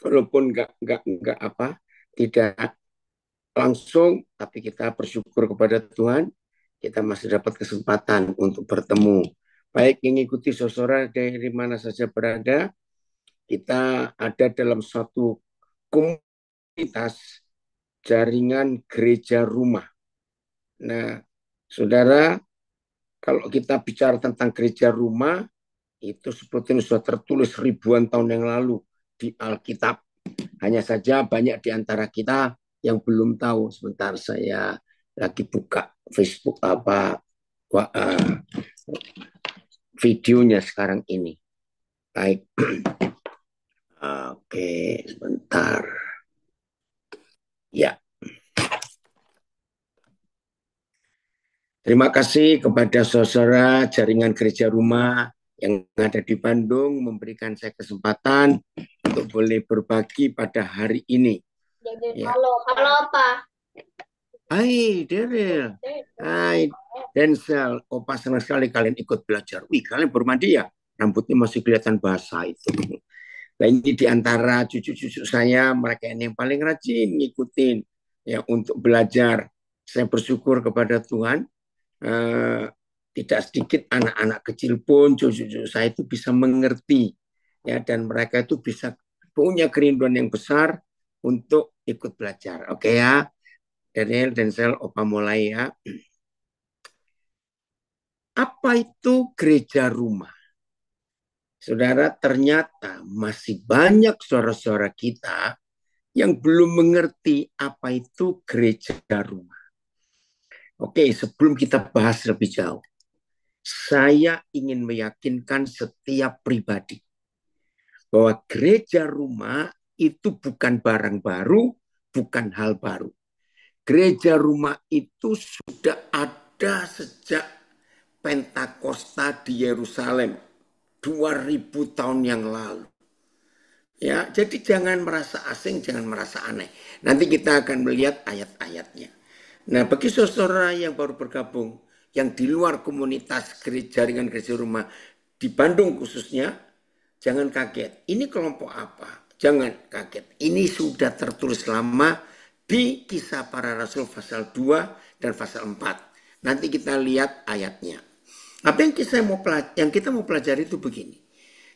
walaupun nggak apa, tidak langsung, tapi kita bersyukur kepada Tuhan, kita masih dapat kesempatan untuk bertemu. Baik yang mengikuti saudara dari mana saja berada, kita ada dalam suatu komunitas jaringan gereja rumah. Nah, saudara, kalau kita bicara tentang gereja rumah, itu sebetulnya sudah tertulis ribuan tahun yang lalu di Alkitab. Hanya saja banyak di antara kita yang belum tahu. Sebentar saya lagi buka Facebook apa videonya sekarang ini. Baik. Oke, sebentar. Ya, terima kasih kepada saudara jaringan gereja rumah yang ada di Bandung memberikan saya kesempatan untuk boleh berbagi pada hari ini. Ya. Halo, halo apa? Hai Daryl, hai Denzel. Opa senang sekali kalian ikut belajar. Wih, kalian bermandi ya? Rambutnya masih kelihatan basah itu. Nah ini di antara cucu-cucu saya, mereka ini yang paling rajin ngikutin ya untuk belajar. Saya bersyukur kepada Tuhan. Eh, Tidak sedikit anak-anak kecil pun cucu-cucu saya itu bisa mengerti ya dan mereka itu bisa punya kerinduan yang besar untuk ikut belajar. Oke ya, Daniel dan Sel, Opa mulai ya. Apa itu gereja rumah? Saudara, ternyata masih banyak saudara-saudara kita yang belum mengerti apa itu gereja rumah. Oke, sebelum kita bahas lebih jauh, saya ingin meyakinkan setiap pribadi bahwa gereja rumah itu bukan barang baru, bukan hal baru. Gereja rumah itu sudah ada sejak Pentakosta di Yerusalem 2000 tahun yang lalu. Ya, jadi jangan merasa asing, jangan merasa aneh. Nanti kita akan melihat ayat-ayatnya. Nah, bagi saudara yang baru bergabung, yang di luar komunitas jaringan gereja rumah di Bandung khususnya, jangan kaget. Ini kelompok apa? Jangan kaget. Ini sudah tertulis lama di Kisah Para Rasul pasal 2 dan pasal 4. Nanti kita lihat ayatnya. Apa yang kita mau pelajari itu begini.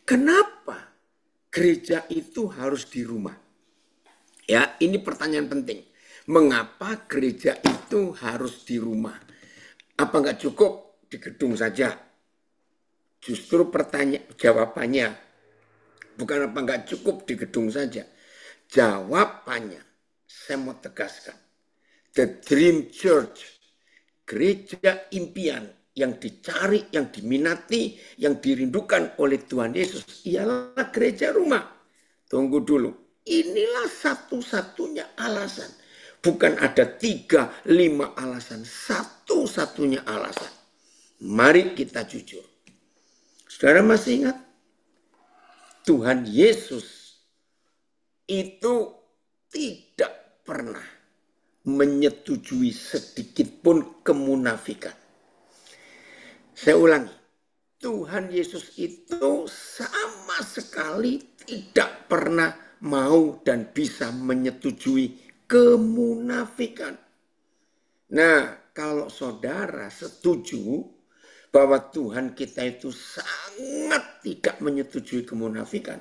Kenapa gereja itu harus di rumah? Ya, ini pertanyaan penting. Mengapa gereja itu harus di rumah? Apa nggak cukup di gedung saja? Justru jawabannya bukan apa nggak cukup di gedung saja. Jawabannya, saya mau tegaskan. The Dream Church, gereja impian yang dicari, yang diminati, yang dirindukan oleh Tuhan Yesus ialah gereja rumah. Tunggu dulu. Inilah satu-satunya alasan. Bukan ada 3, 5 alasan. Satu-satunya alasan. Mari kita jujur. Saudara masih ingat? Tuhan Yesus itu tidak pernah menyetujui sedikit pun kemunafikan. Saya ulangi. Tuhan Yesus itu sama sekali tidak pernah mau dan bisa menyetujui kemunafikan. Nah, kalau saudara setuju bahwa Tuhan kita itu sangat tidak menyetujui kemunafikan,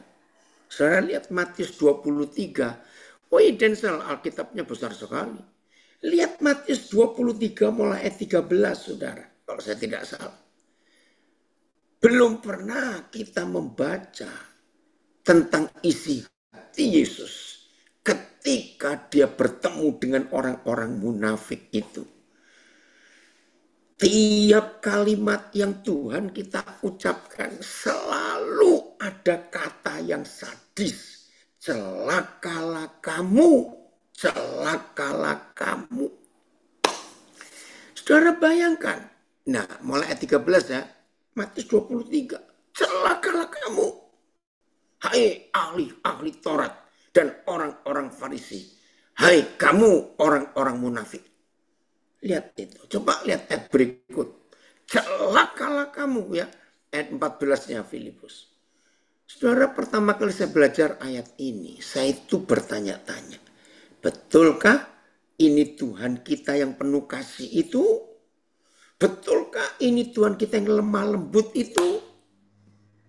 saudara lihat Matius 23. Woi Denzel, Alkitabnya besar sekali. Lihat Matius 23 mulai ayat 13, saudara. Kalau saya tidak salah. Belum pernah kita membaca tentang isi hati Yesus ketika dia bertemu dengan orang-orang munafik itu. Tiap kalimat yang Tuhan kita ucapkan selalu ada kata yang sadis. Celakalah kamu, celakalah kamu. Saudara bayangkan. Nah, mulai ayat 13 ya. Matius 23. Celakalah kamu. Hai ahli-ahli Taurat dan orang-orang Farisi. Hai kamu orang-orang munafik. Lihat itu. Coba lihat ayat berikut. Celakalah kamu ya. Ayat 14-nya Filipus. Saudara, pertama kali saya belajar ayat ini, saya itu bertanya-tanya, betulkah ini Tuhan kita yang penuh kasih itu? Betulkah ini Tuhan kita yang lemah lembut itu?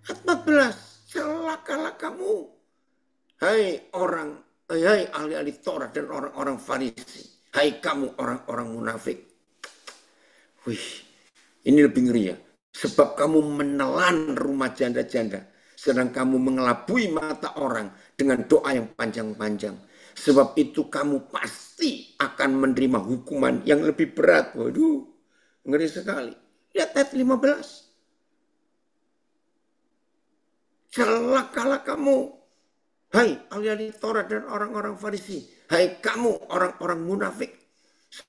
14, celakalah kamu. Hai ahli-ahli Taurat dan orang-orang Farisi. Hai kamu orang-orang munafik. Wih, ini lebih ngeri ya. Sebab kamu menelan rumah janda-janda. Sedang kamu mengelabui mata orang dengan doa yang panjang-panjang. Sebab itu kamu pasti akan menerima hukuman yang lebih berat. Waduh, ngeri sekali. Lihat ayat 15. Celakalah kamu. Hai ahli-ahli Taurat dan orang-orang Farisi. Hai kamu orang-orang munafik.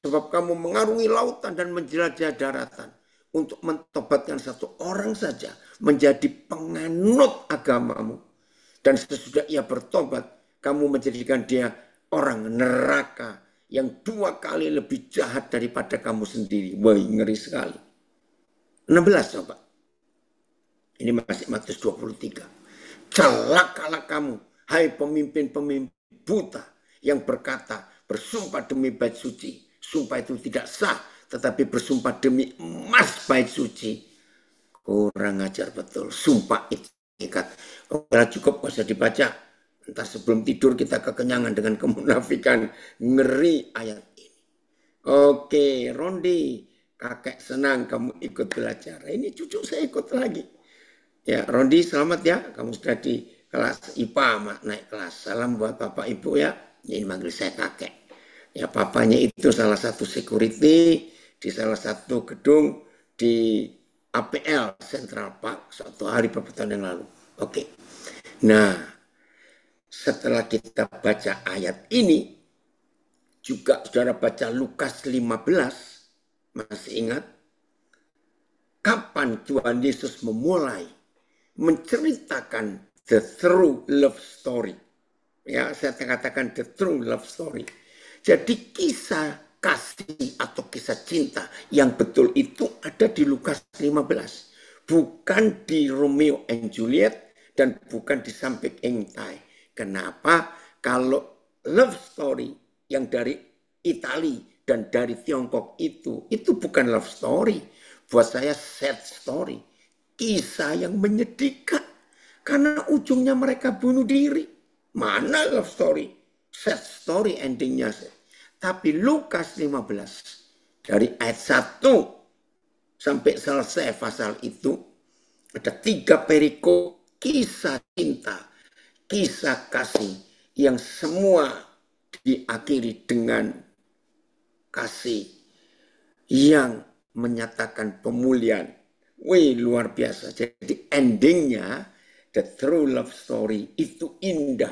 Sebab kamu mengarungi lautan dan menjelajah daratan. Untuk mentobatkan satu orang saja menjadi penganut agamamu. Dan sesudah ia bertobat, kamu menjadikan dia orang neraka yang 2 kali lebih jahat daripada kamu sendiri. Wah, ngeri sekali. 16 coba. Ini masih Matius 23. Celakalah kamu, hai pemimpin-pemimpin buta yang berkata, bersumpah demi bait suci. Sumpah itu tidak sah, tetapi bersumpah demi emas bait suci. Kurang ajar betul. Sumpah ikat. Kalau cukup gak usah dibaca. Entah sebelum tidur kita kekenyangan dengan kemunafikan. Ngeri ayat ini. Oke, Rondi. Kakek senang kamu ikut belajar. Ini cucu saya ikut lagi. Ya, Rondi selamat ya. Kamu sudah di kelas IPA, naik kelas. Salam buat Bapak Ibu ya. Ini manggil saya kakek. Ya, papanya itu salah satu security di salah satu gedung di APL Central Park suatu hari beberapa tahun yang lalu. Oke. Nah, setelah kita baca ayat ini, juga saudara baca Lukas 15, masih ingat? Kapan Tuhan Yesus memulai menceritakan the true love story. Ya, saya katakan the true love story. Jadi kisah kasih atau kisah cinta yang betul itu ada di Lukas 15. Bukan di Romeo and Juliet dan bukan di Sampai Engtai. Kenapa? Kalau love story yang dari Itali dan dari Tiongkok itu bukan love story. Buat saya sad story. Kisah yang menyedihkan. Karena ujungnya mereka bunuh diri. Mana love story? Sad story endingnya. Tapi Lukas 15. Dari ayat 1 sampai selesai pasal itu. Ada 3 perikop kisah cinta. Kisah kasih. Yang semua diakhiri dengan kasih. Yang menyatakan pemulihan. Wih, luar biasa. Jadi endingnya, the true love story itu indah.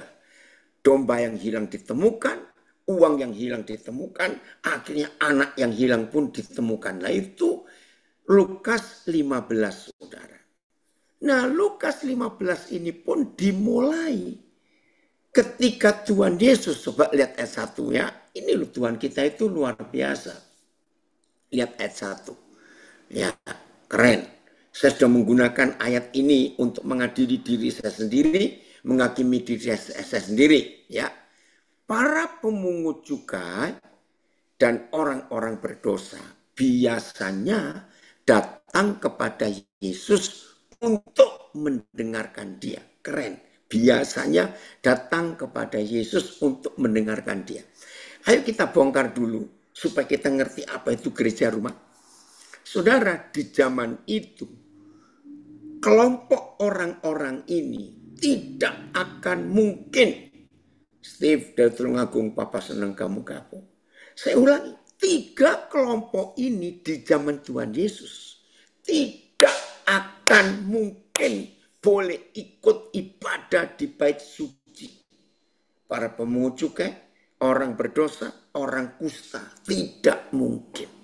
Domba yang hilang ditemukan, uang yang hilang ditemukan, akhirnya anak yang hilang pun ditemukan. Nah itu Lukas 15, saudara. Nah Lukas 15 ini pun dimulai ketika Tuhan Yesus, coba lihat ayat 1 ya. Ini loh Tuhan kita itu luar biasa. Lihat ayat 1. Ya, keren. Saya sudah menggunakan ayat ini untuk mengadili diri saya sendiri, menghakimi diri saya sendiri. Ya, para pemungut cukai dan orang-orang berdosa biasanya datang kepada Yesus untuk mendengarkan dia. Keren. Biasanya datang kepada Yesus untuk mendengarkan dia. Ayo kita bongkar dulu supaya kita ngerti apa itu gereja rumah. Saudara, di zaman itu, kelompok orang-orang ini tidak akan mungkin. Steve dari Tulungagung, Papa senang kamu gabung. Saya ulangi, 3 kelompok ini di zaman Tuhan Yesus tidak akan mungkin boleh ikut ibadah di bait suci. Para pemungut cukai, orang berdosa, orang kusta, tidak mungkin.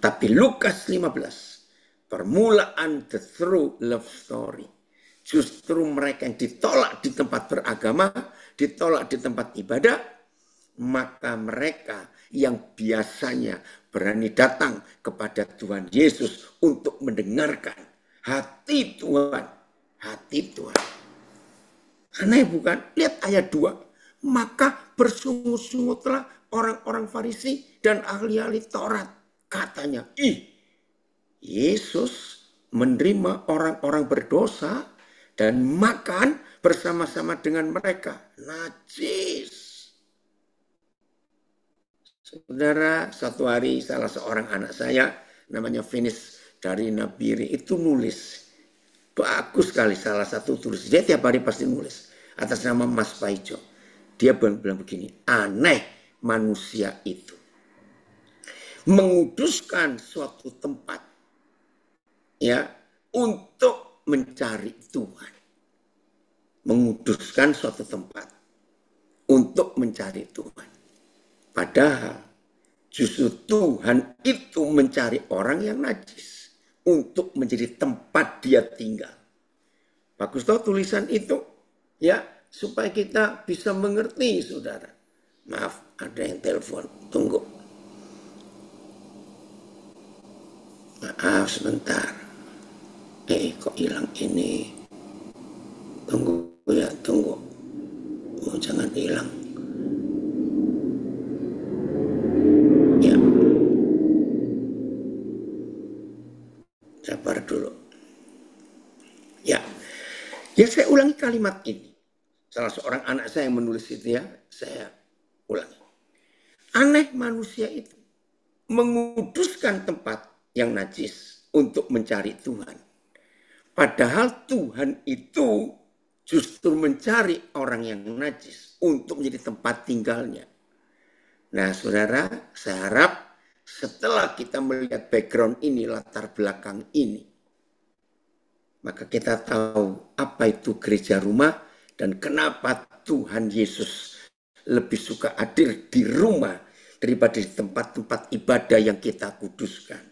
Tapi Lukas 15, permulaan the true love story. Justru mereka yang ditolak di tempat beragama, ditolak di tempat ibadah, maka mereka yang biasanya berani datang kepada Tuhan Yesus untuk mendengarkan hati Tuhan. Hati Tuhan. Aneh bukan? Lihat ayat 2. Maka bersungut-sungutlah orang-orang Farisi dan ahli-ahli Taurat. Katanya, Yesus menerima orang-orang berdosa dan makan bersama-sama dengan mereka. Najis. Saudara, satu hari salah seorang anak saya, namanya Finis dari Nabiri, itu nulis. Bagus sekali salah satu tulis. Dia tiap hari pasti nulis. Atas nama Mas Paijo. Dia bilang begini, aneh manusia itu. Menguduskan suatu tempat ya untuk mencari Tuhan. Menguduskan suatu tempat untuk mencari Tuhan. Padahal justru Tuhan itu mencari orang yang najis untuk menjadi tempat dia tinggal. Bagus toh tulisan itu ya, supaya kita bisa mengerti, saudara. Maaf, ada yang telepon. Tunggu. Maaf sebentar. Kok hilang ini? Tunggu ya, tunggu. Oh, jangan hilang. Ya. Sabar dulu. Ya. Ya, saya ulangi kalimat ini. Salah seorang anak saya yang menulis itu ya, saya ulangi. Aneh manusia itu menguduskan tempat yang najis untuk mencari Tuhan. Padahal Tuhan itu justru mencari orang yang najis untuk menjadi tempat tinggalnya. Nah, saudara, saya harap setelah kita melihat background ini, latar belakang ini, maka kita tahu apa itu gereja rumah dan kenapa Tuhan Yesus lebih suka hadir di rumah daripada di tempat-tempat ibadah yang kita kuduskan.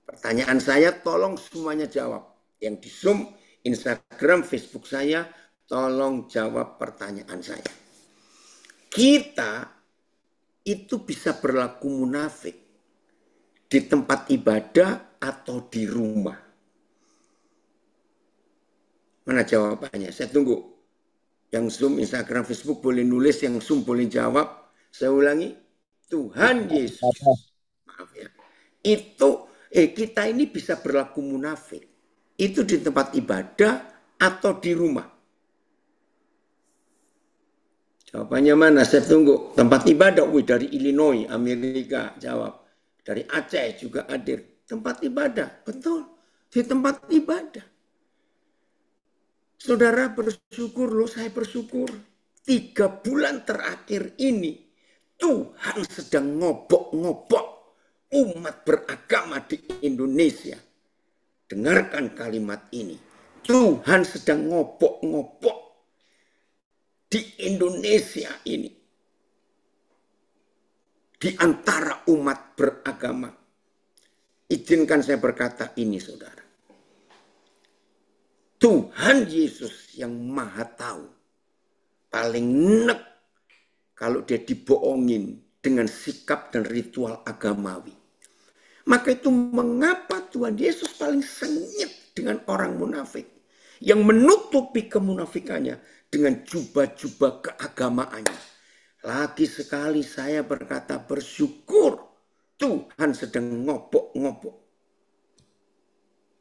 Pertanyaan saya tolong semuanya jawab. Yang di Zoom, Instagram, Facebook saya, tolong jawab pertanyaan saya. Kita itu bisa berlaku munafik di tempat ibadah atau di rumah. Mana jawabannya? Saya tunggu. Yang Zoom, Instagram, Facebook boleh nulis, yang Zoom boleh jawab. Saya ulangi. Tuhan Yesus. Maaf ya. Itu kita ini bisa berlaku munafik. Itu di tempat ibadah atau di rumah? Jawabannya mana? Saya tunggu. Tempat ibadah, dari Illinois, Amerika jawab. Dari Aceh juga hadir. Tempat ibadah, betul. Di tempat ibadah. Saudara bersyukur loh, saya bersyukur. 3 bulan terakhir ini, Tuhan sedang ngobok-ngobok umat beragama di Indonesia. Dengarkan kalimat ini. Tuhan sedang ngobok-ngobok di Indonesia ini. Di antara umat beragama. Izinkan saya berkata ini, saudara. Tuhan Yesus yang maha tahu. Paling enek kalau dia dibohongin dengan sikap dan ritual agamawi. Maka itu mengapa Tuhan Yesus paling sengit dengan orang munafik. Yang menutupi kemunafikannya dengan jubah-jubah keagamaannya. Lagi sekali saya berkata bersyukur Tuhan sedang ngobok-ngobok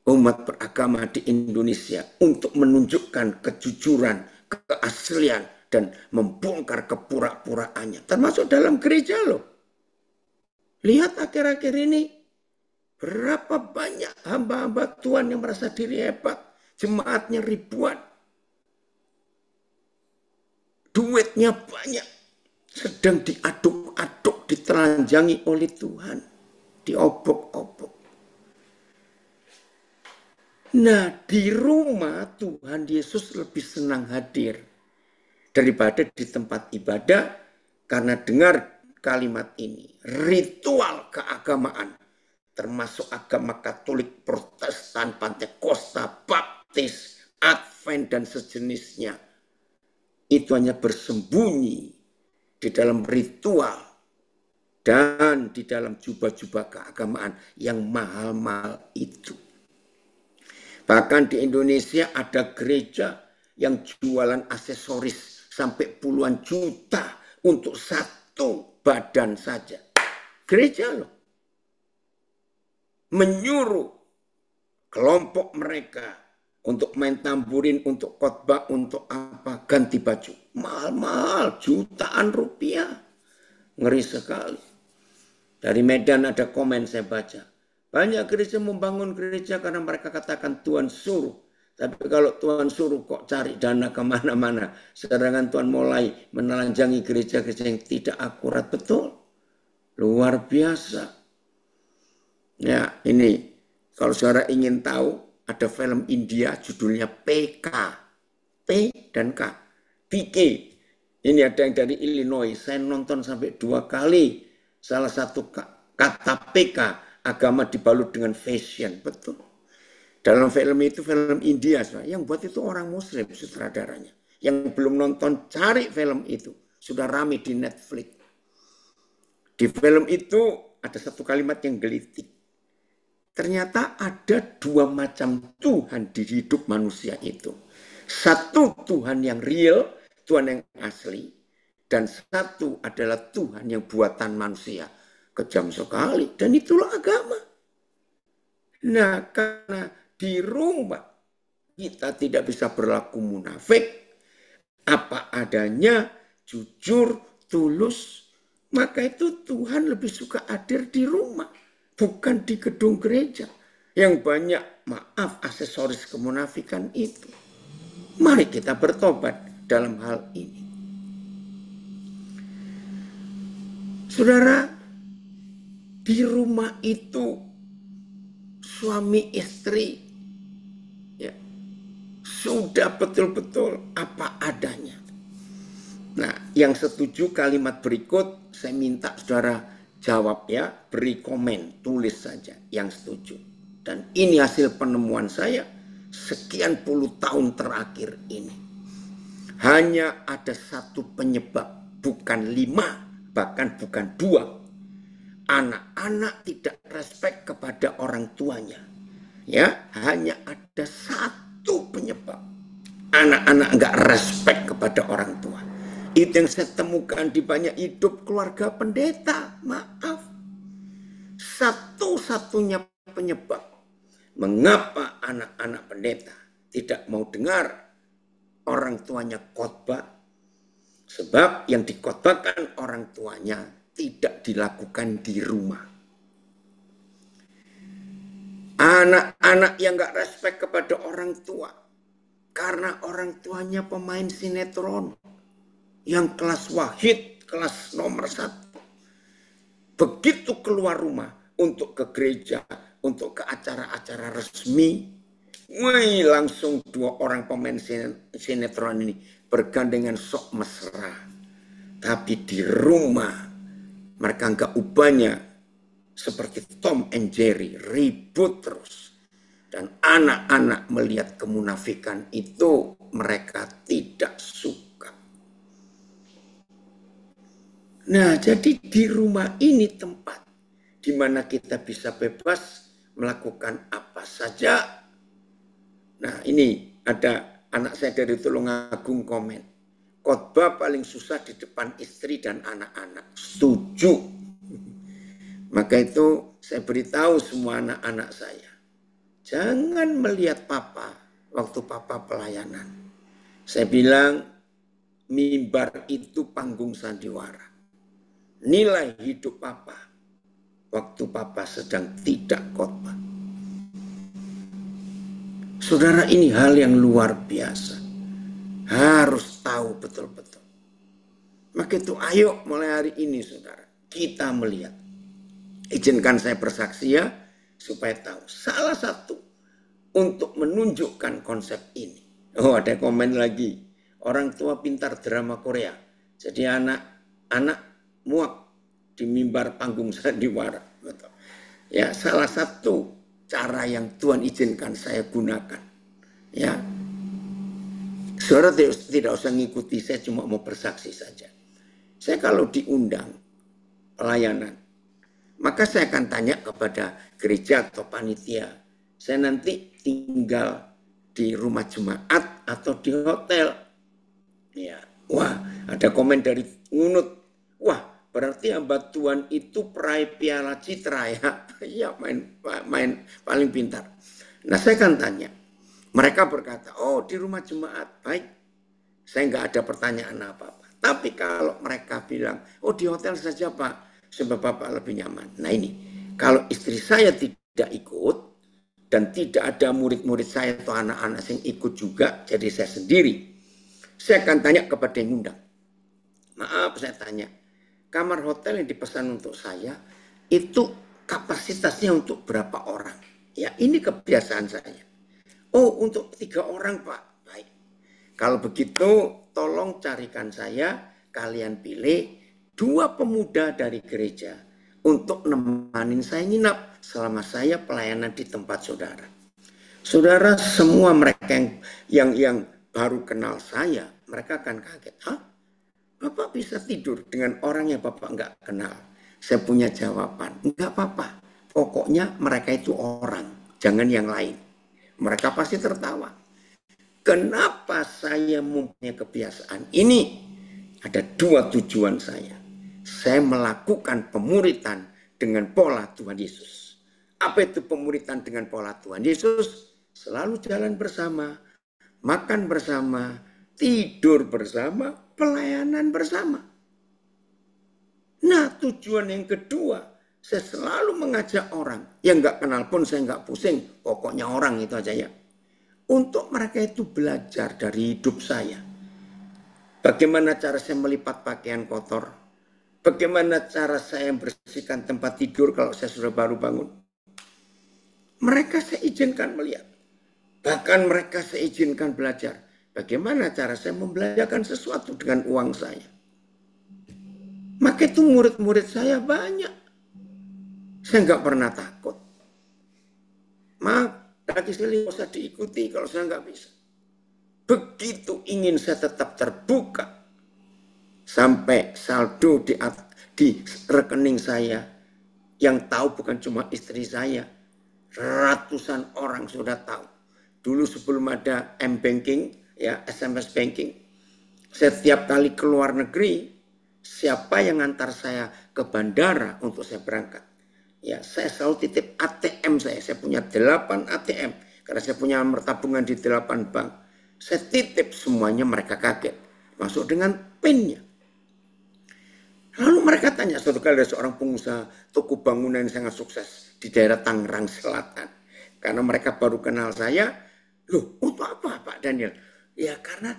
umat beragama di Indonesia untuk menunjukkan kejujuran, keaslian, dan membongkar kepura-puraannya. Termasuk dalam gereja loh. Lihat akhir-akhir ini, berapa banyak hamba-hamba Tuhan yang merasa diri hebat. Jemaatnya ribuan. Duitnya banyak. Sedang diaduk-aduk, ditelanjangi oleh Tuhan. Diobok-obok. Nah, di rumah Tuhan Yesus lebih senang hadir daripada di tempat ibadah karena dengar kalimat ini. Ritual keagamaan, termasuk agama Katolik, Protestan, Pantekosta, Baptis, Advent, dan sejenisnya. Itu hanya bersembunyi di dalam ritual dan di dalam jubah-jubah keagamaan yang mahal-mahal itu. Bahkan di Indonesia ada gereja yang jualan aksesoris sampai puluhan juta untuk satu badan saja. Gereja loh. Menyuruh kelompok mereka untuk main tamburin, untuk khotbah, untuk apa, ganti baju. Mahal-mahal, jutaan rupiah. Ngeri sekali. Dari Medan ada komen saya baca. Banyak gereja membangun gereja karena mereka katakan Tuhan suruh. Tapi kalau Tuhan suruh kok cari dana kemana-mana. Sedangkan Tuhan mulai menelanjangi gereja-gereja yang tidak akurat. Betul. Luar biasa. Ya, ini kalau saudara ingin tahu, ada film India judulnya PK. P dan K. PK. Ini ada yang dari Illinois. Saya nonton sampai 2 kali. Salah satu kata PK, agama dibalut dengan fashion. Betul. Dalam film itu, film India. Yang buat itu orang Muslim, sutradaranya. Yang belum nonton, cari film itu. Sudah rame di Netflix. Di film itu ada satu kalimat yang gelitik. Ternyata ada 2 macam Tuhan di hidup manusia itu. Satu Tuhan yang real, Tuhan yang asli. Dan satu adalah Tuhan yang buatan manusia. Kejam sekali. Dan itulah agama. Nah, karena di rumah kita tidak bisa berlaku munafik, apa adanya, jujur, tulus, maka itu Tuhan lebih suka hadir di rumah. Bukan di gedung gereja yang banyak, maaf, aksesoris kemunafikan itu. Mari kita bertobat dalam hal ini. Saudara, di rumah itu suami istri ya, sudah betul-betul apa adanya. Nah, yang setuju kalimat berikut, saya minta saudara jawab ya, beri komen, tulis saja yang setuju. Dan ini hasil penemuan saya sekian puluh tahun terakhir ini. Hanya ada satu penyebab, bukan 5, bahkan bukan 2. Anak-anak tidak respek kepada orang tuanya. Ya, hanya ada satu penyebab. Anak-anak enggak respek kepada orang tua. Itu yang saya temukan di banyak hidup keluarga pendeta. Maaf. Satu-satunya penyebab mengapa anak-anak pendeta tidak mau dengar orang tuanya khotbah. Sebab yang dikhotbahkan orang tuanya tidak dilakukan di rumah. Anak-anak yang gak respect kepada orang tua. Karena orang tuanya pemain sinetron. Yang kelas wahid, kelas nomor 1. Begitu keluar rumah untuk ke gereja, untuk ke acara-acara resmi, wih, langsung 2 orang pemain sinetron ini bergandengan sok mesra. Tapi di rumah mereka enggak ubahnya seperti Tom and Jerry, ribut terus. Dan anak-anak melihat kemunafikan itu mereka tidak suka. Nah, jadi di rumah ini tempat di mana kita bisa bebas melakukan apa saja. Nah, ini ada anak saya dari Tulungagung komen. Khotbah paling susah di depan istri dan anak-anak. Setuju. Maka itu saya beritahu semua anak-anak saya. Jangan melihat papa waktu papa pelayanan. Saya bilang mimbar itu panggung sandiwara. Nilai hidup papa waktu papa sedang tidak khotbah. Saudara, ini hal yang luar biasa. Harus tahu betul-betul. Maka itu ayo mulai hari ini saudara, kita melihat. Izinkan saya bersaksi ya, supaya tahu. Salah satu untuk menunjukkan konsep ini. Oh, ada komen lagi. Orang tua pintar drama Korea. Jadi anak muak di mimbar panggung sandiwara. Ya, salah satu cara yang Tuhan izinkan saya gunakan. Ya, saudara tidak usah ngikuti, saya cuma mau bersaksi saja. Saya kalau diundang pelayanan, maka saya akan tanya kepada gereja atau panitia. Saya nanti tinggal di rumah jemaat atau di hotel. Ya, wah, ada komen dari Ngunut. Wah, berarti hamba Tuhan itu peraih piala citra ya. Ya, main paling pintar. Nah, saya kan tanya. Mereka berkata, oh di rumah jemaat, baik. Saya nggak ada pertanyaan apa-apa. Tapi kalau mereka bilang, oh di hotel saja Pak, sebab Bapak lebih nyaman. Nah ini, kalau istri saya tidak ikut, dan tidak ada murid-murid saya atau anak-anak yang ikut juga, jadi saya sendiri. Saya akan tanya kepada yang undang. Maaf saya tanya, kamar hotel yang dipesan untuk saya, itu kapasitasnya untuk berapa orang? Ya ini kebiasaan saya. Oh untuk 3 orang Pak, baik. Kalau begitu tolong carikan saya, kalian pilih 2 pemuda dari gereja untuk nemanin saya nginap selama saya pelayanan di tempat saudara. Saudara semua mereka yang baru kenal saya, mereka akan kaget. Hah? Bapak bisa tidur dengan orang yang Bapak nggak kenal? Saya punya jawaban. Nggak apa-apa. Pokoknya mereka itu orang, jangan yang lain. Mereka pasti tertawa. Kenapa saya mempunyai kebiasaan ini? Ada 2 tujuan saya. Saya melakukan pemuritan dengan pola Tuhan Yesus. Apa itu pemuritan dengan pola Tuhan Yesus? Selalu jalan bersama, makan bersama, tidur bersama, pelayanan bersama. Nah tujuan yang kedua, saya selalu mengajak orang. Yang nggak kenal pun saya nggak pusing. Pokoknya orang itu aja ya. Untuk mereka itu belajar dari hidup saya. Bagaimana cara saya melipat pakaian kotor? Bagaimana cara saya membersihkan tempat tidur kalau saya sudah baru bangun? Mereka saya izinkan melihat. Bahkan mereka saya izinkan belajar. Bagaimana cara saya membelajarkan sesuatu dengan uang saya? Maka itu murid-murid saya banyak. Saya nggak pernah takut. Maaf, kaki saya usah diikuti kalau saya nggak bisa. Begitu ingin saya tetap terbuka. Sampai saldo di rekening saya. Yang tahu bukan cuma istri saya. Ratusan orang sudah tahu. Dulu sebelum ada M-Banking, ya SMS Banking. Setiap kali keluar negeri, siapa yang ngantar saya ke bandara untuk saya berangkat? Ya, saya selalu titip ATM saya. Saya punya 8 ATM. Karena saya punya nomor tabungan di 8 bank. Saya titip semuanya, mereka kaget. Masuk dengan PIN-nya. Lalu mereka tanya, suatu kali ada seorang pengusaha toko bangunan yang sangat sukses di daerah Tangerang Selatan. Karena mereka baru kenal saya. Loh, untuk apa Pak Daniel? Ya karena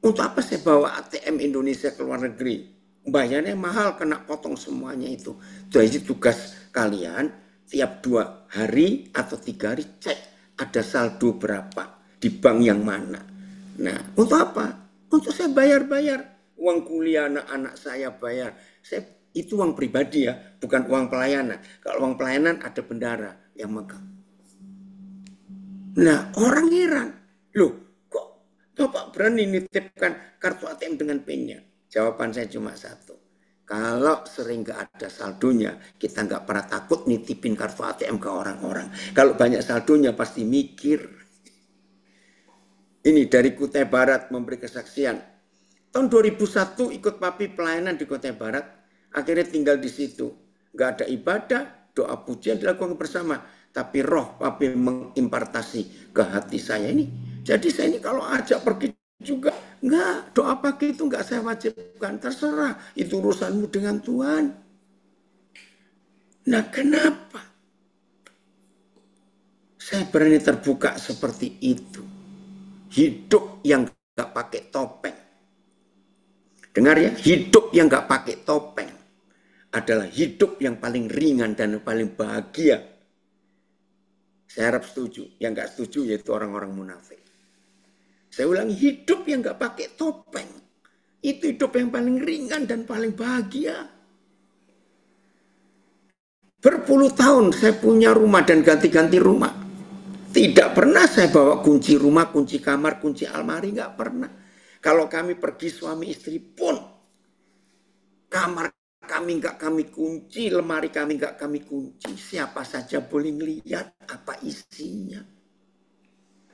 untuk apa saya bawa ATM Indonesia ke luar negeri? Bayarnya mahal, kena potong semuanya itu. Jadi tugas kalian tiap 2 hari atau 3 hari cek ada saldo berapa di bank yang mana. Nah, untuk apa? Untuk saya bayar-bayar. Uang kuliah anak-anak saya bayar. Itu uang pribadi ya, bukan uang pelayanan. Kalau uang pelayanan ada bendara yang megang. Nah, orang heran. Loh, kok Bapak berani nitipkan kartu ATM dengan PIN-nya? Jawaban saya cuma satu. Kalau sering nggak ada saldonya, kita nggak pernah takut nitipin kartu ATM ke orang-orang. Kalau banyak saldonya pasti mikir. Ini dari Kutai Barat memberi kesaksian. Tahun 2001 ikut papi pelayanan di Kutai Barat. Akhirnya tinggal di situ. Nggak ada ibadah, doa pujian dilakukan bersama. Tapi roh papi mengimpartasi ke hati saya ini. Jadi saya ini kalau ajak pergi juga, enggak, doa pagi itu enggak saya wajibkan, terserah, itu urusanmu dengan Tuhan. Nah kenapa saya berani terbuka seperti itu? Hidup yang enggak pakai topeng. Dengar ya, hidup yang enggak pakai topeng adalah hidup yang paling ringan dan paling bahagia. Saya harap setuju, yang enggak setuju yaitu orang-orang munafik. Saya ulangi, hidup yang gak pakai topeng. Itu hidup yang paling ringan dan paling bahagia. Berpuluh tahun saya punya rumah dan ganti-ganti rumah. Tidak pernah saya bawa kunci rumah, kunci kamar, kunci almari. Gak pernah. Kalau kami pergi suami istri pun, kamar kami gak kami kunci, lemari kami gak kami kunci. Siapa saja boleh melihat apa isinya.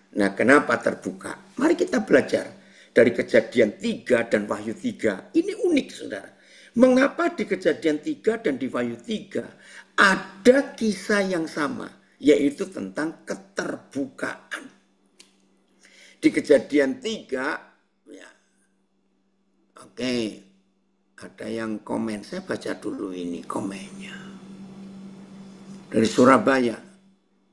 Nah, kenapa terbuka? Mari kita belajar dari Kejadian 3 dan Wahyu 3. Ini unik, saudara. Mengapa di Kejadian 3 dan di Wahyu 3 ada kisah yang sama, yaitu tentang keterbukaan. Di Kejadian 3, ya, oke, ada yang komen. Saya baca dulu ini komennya. Dari Surabaya.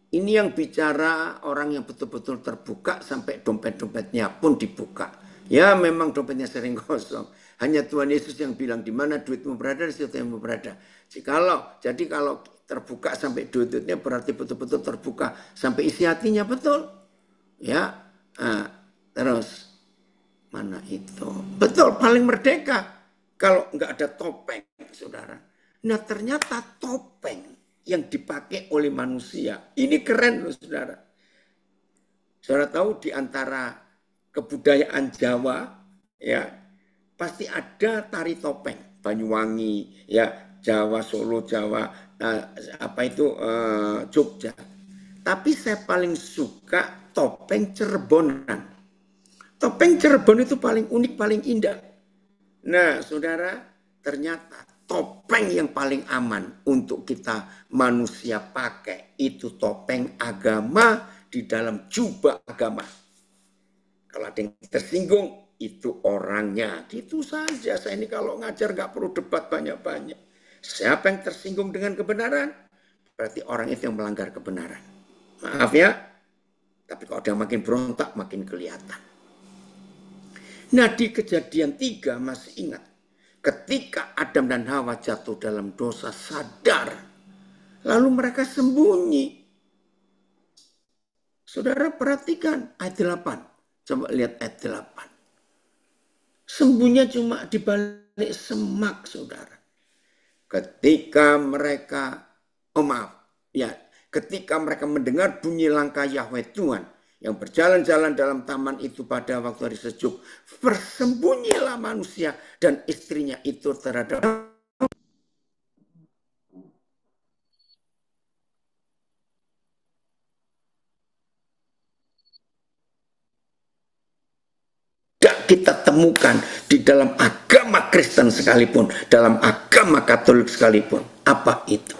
Ini yang bicara orang yang betul-betul terbuka sampai dompet-dompetnya pun dibuka. Ya memang dompetnya sering kosong. Hanya Tuhan Yesus yang bilang di mana duitmu berada, di situ yang berada. Jadi kalau terbuka sampai duitnya berarti betul-betul terbuka sampai isi hatinya, betul. Ya, terus mana itu? Betul, paling merdeka kalau nggak ada topeng, saudara. Nah ternyata topeng yang dipakai oleh manusia. Ini keren loh, saudara. Saudara tahu di antara kebudayaan Jawa, ya pasti ada tari topeng. Banyuwangi, ya Jawa, Solo, Jawa, Jogja. Tapi saya paling suka topeng Cirebonan. Topeng Cirebon itu paling unik, paling indah. Nah, saudara, ternyata topeng yang paling aman untuk kita manusia pakai itu topeng agama di dalam jubah agama. Kalau ada yang tersinggung, itu orangnya. Gitu saja. Saya ini kalau ngajar nggak perlu debat banyak-banyak. Siapa yang tersinggung dengan kebenaran, berarti orang itu yang melanggar kebenaran. Maaf ya, tapi kalau dia makin berontak, makin kelihatan. Nah, di Kejadian 3 masih ingat. Ketika Adam dan Hawa jatuh dalam dosa sadar. Lalu mereka sembunyi. Saudara perhatikan ayat 8. Coba lihat ayat 8. Sembunyinya cuma di balik semak, saudara. Ketika mereka, ketika mereka mendengar bunyi langkah Yahweh Tuhan yang berjalan-jalan dalam taman itu pada waktu hari sejuk, bersembunyilah manusia dan istrinya itu terhadap tidak kita temukan di dalam agama Kristen sekalipun, dalam agama Katolik sekalipun. Apa itu?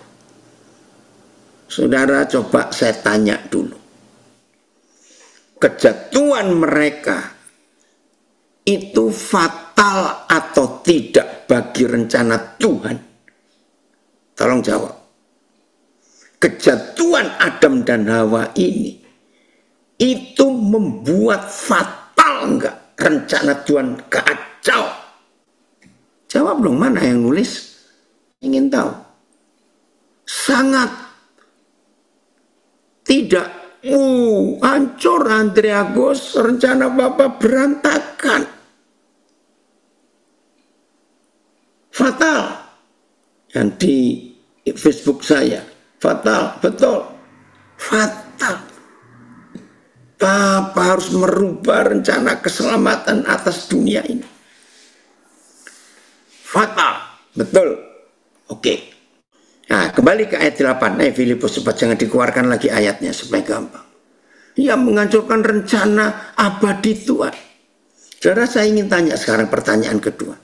Saudara, coba saya tanya dulu. Kejatuhan mereka itu fatal atau tidak bagi rencana Tuhan? Tolong jawab. Kejatuhan Adam dan Hawa ini itu membuat fatal enggak rencana Tuhan, kacau? Jawab dong, mana yang nulis? Ingin tahu. Sangat tidak. Hancur Andre Agus, rencana Bapak berantakan. Fatal. Yang di Facebook saya, fatal, betul. Fatal. Bapak harus merubah rencana keselamatan atas dunia ini. Fatal, betul. Oke. Nah, kembali ke ayat 8. Filipus, cepat jangan dikeluarkan lagi ayatnya supaya gampang. Ia menghancurkan rencana abadi Tuhan. Saudara, saya ingin tanya sekarang pertanyaan kedua.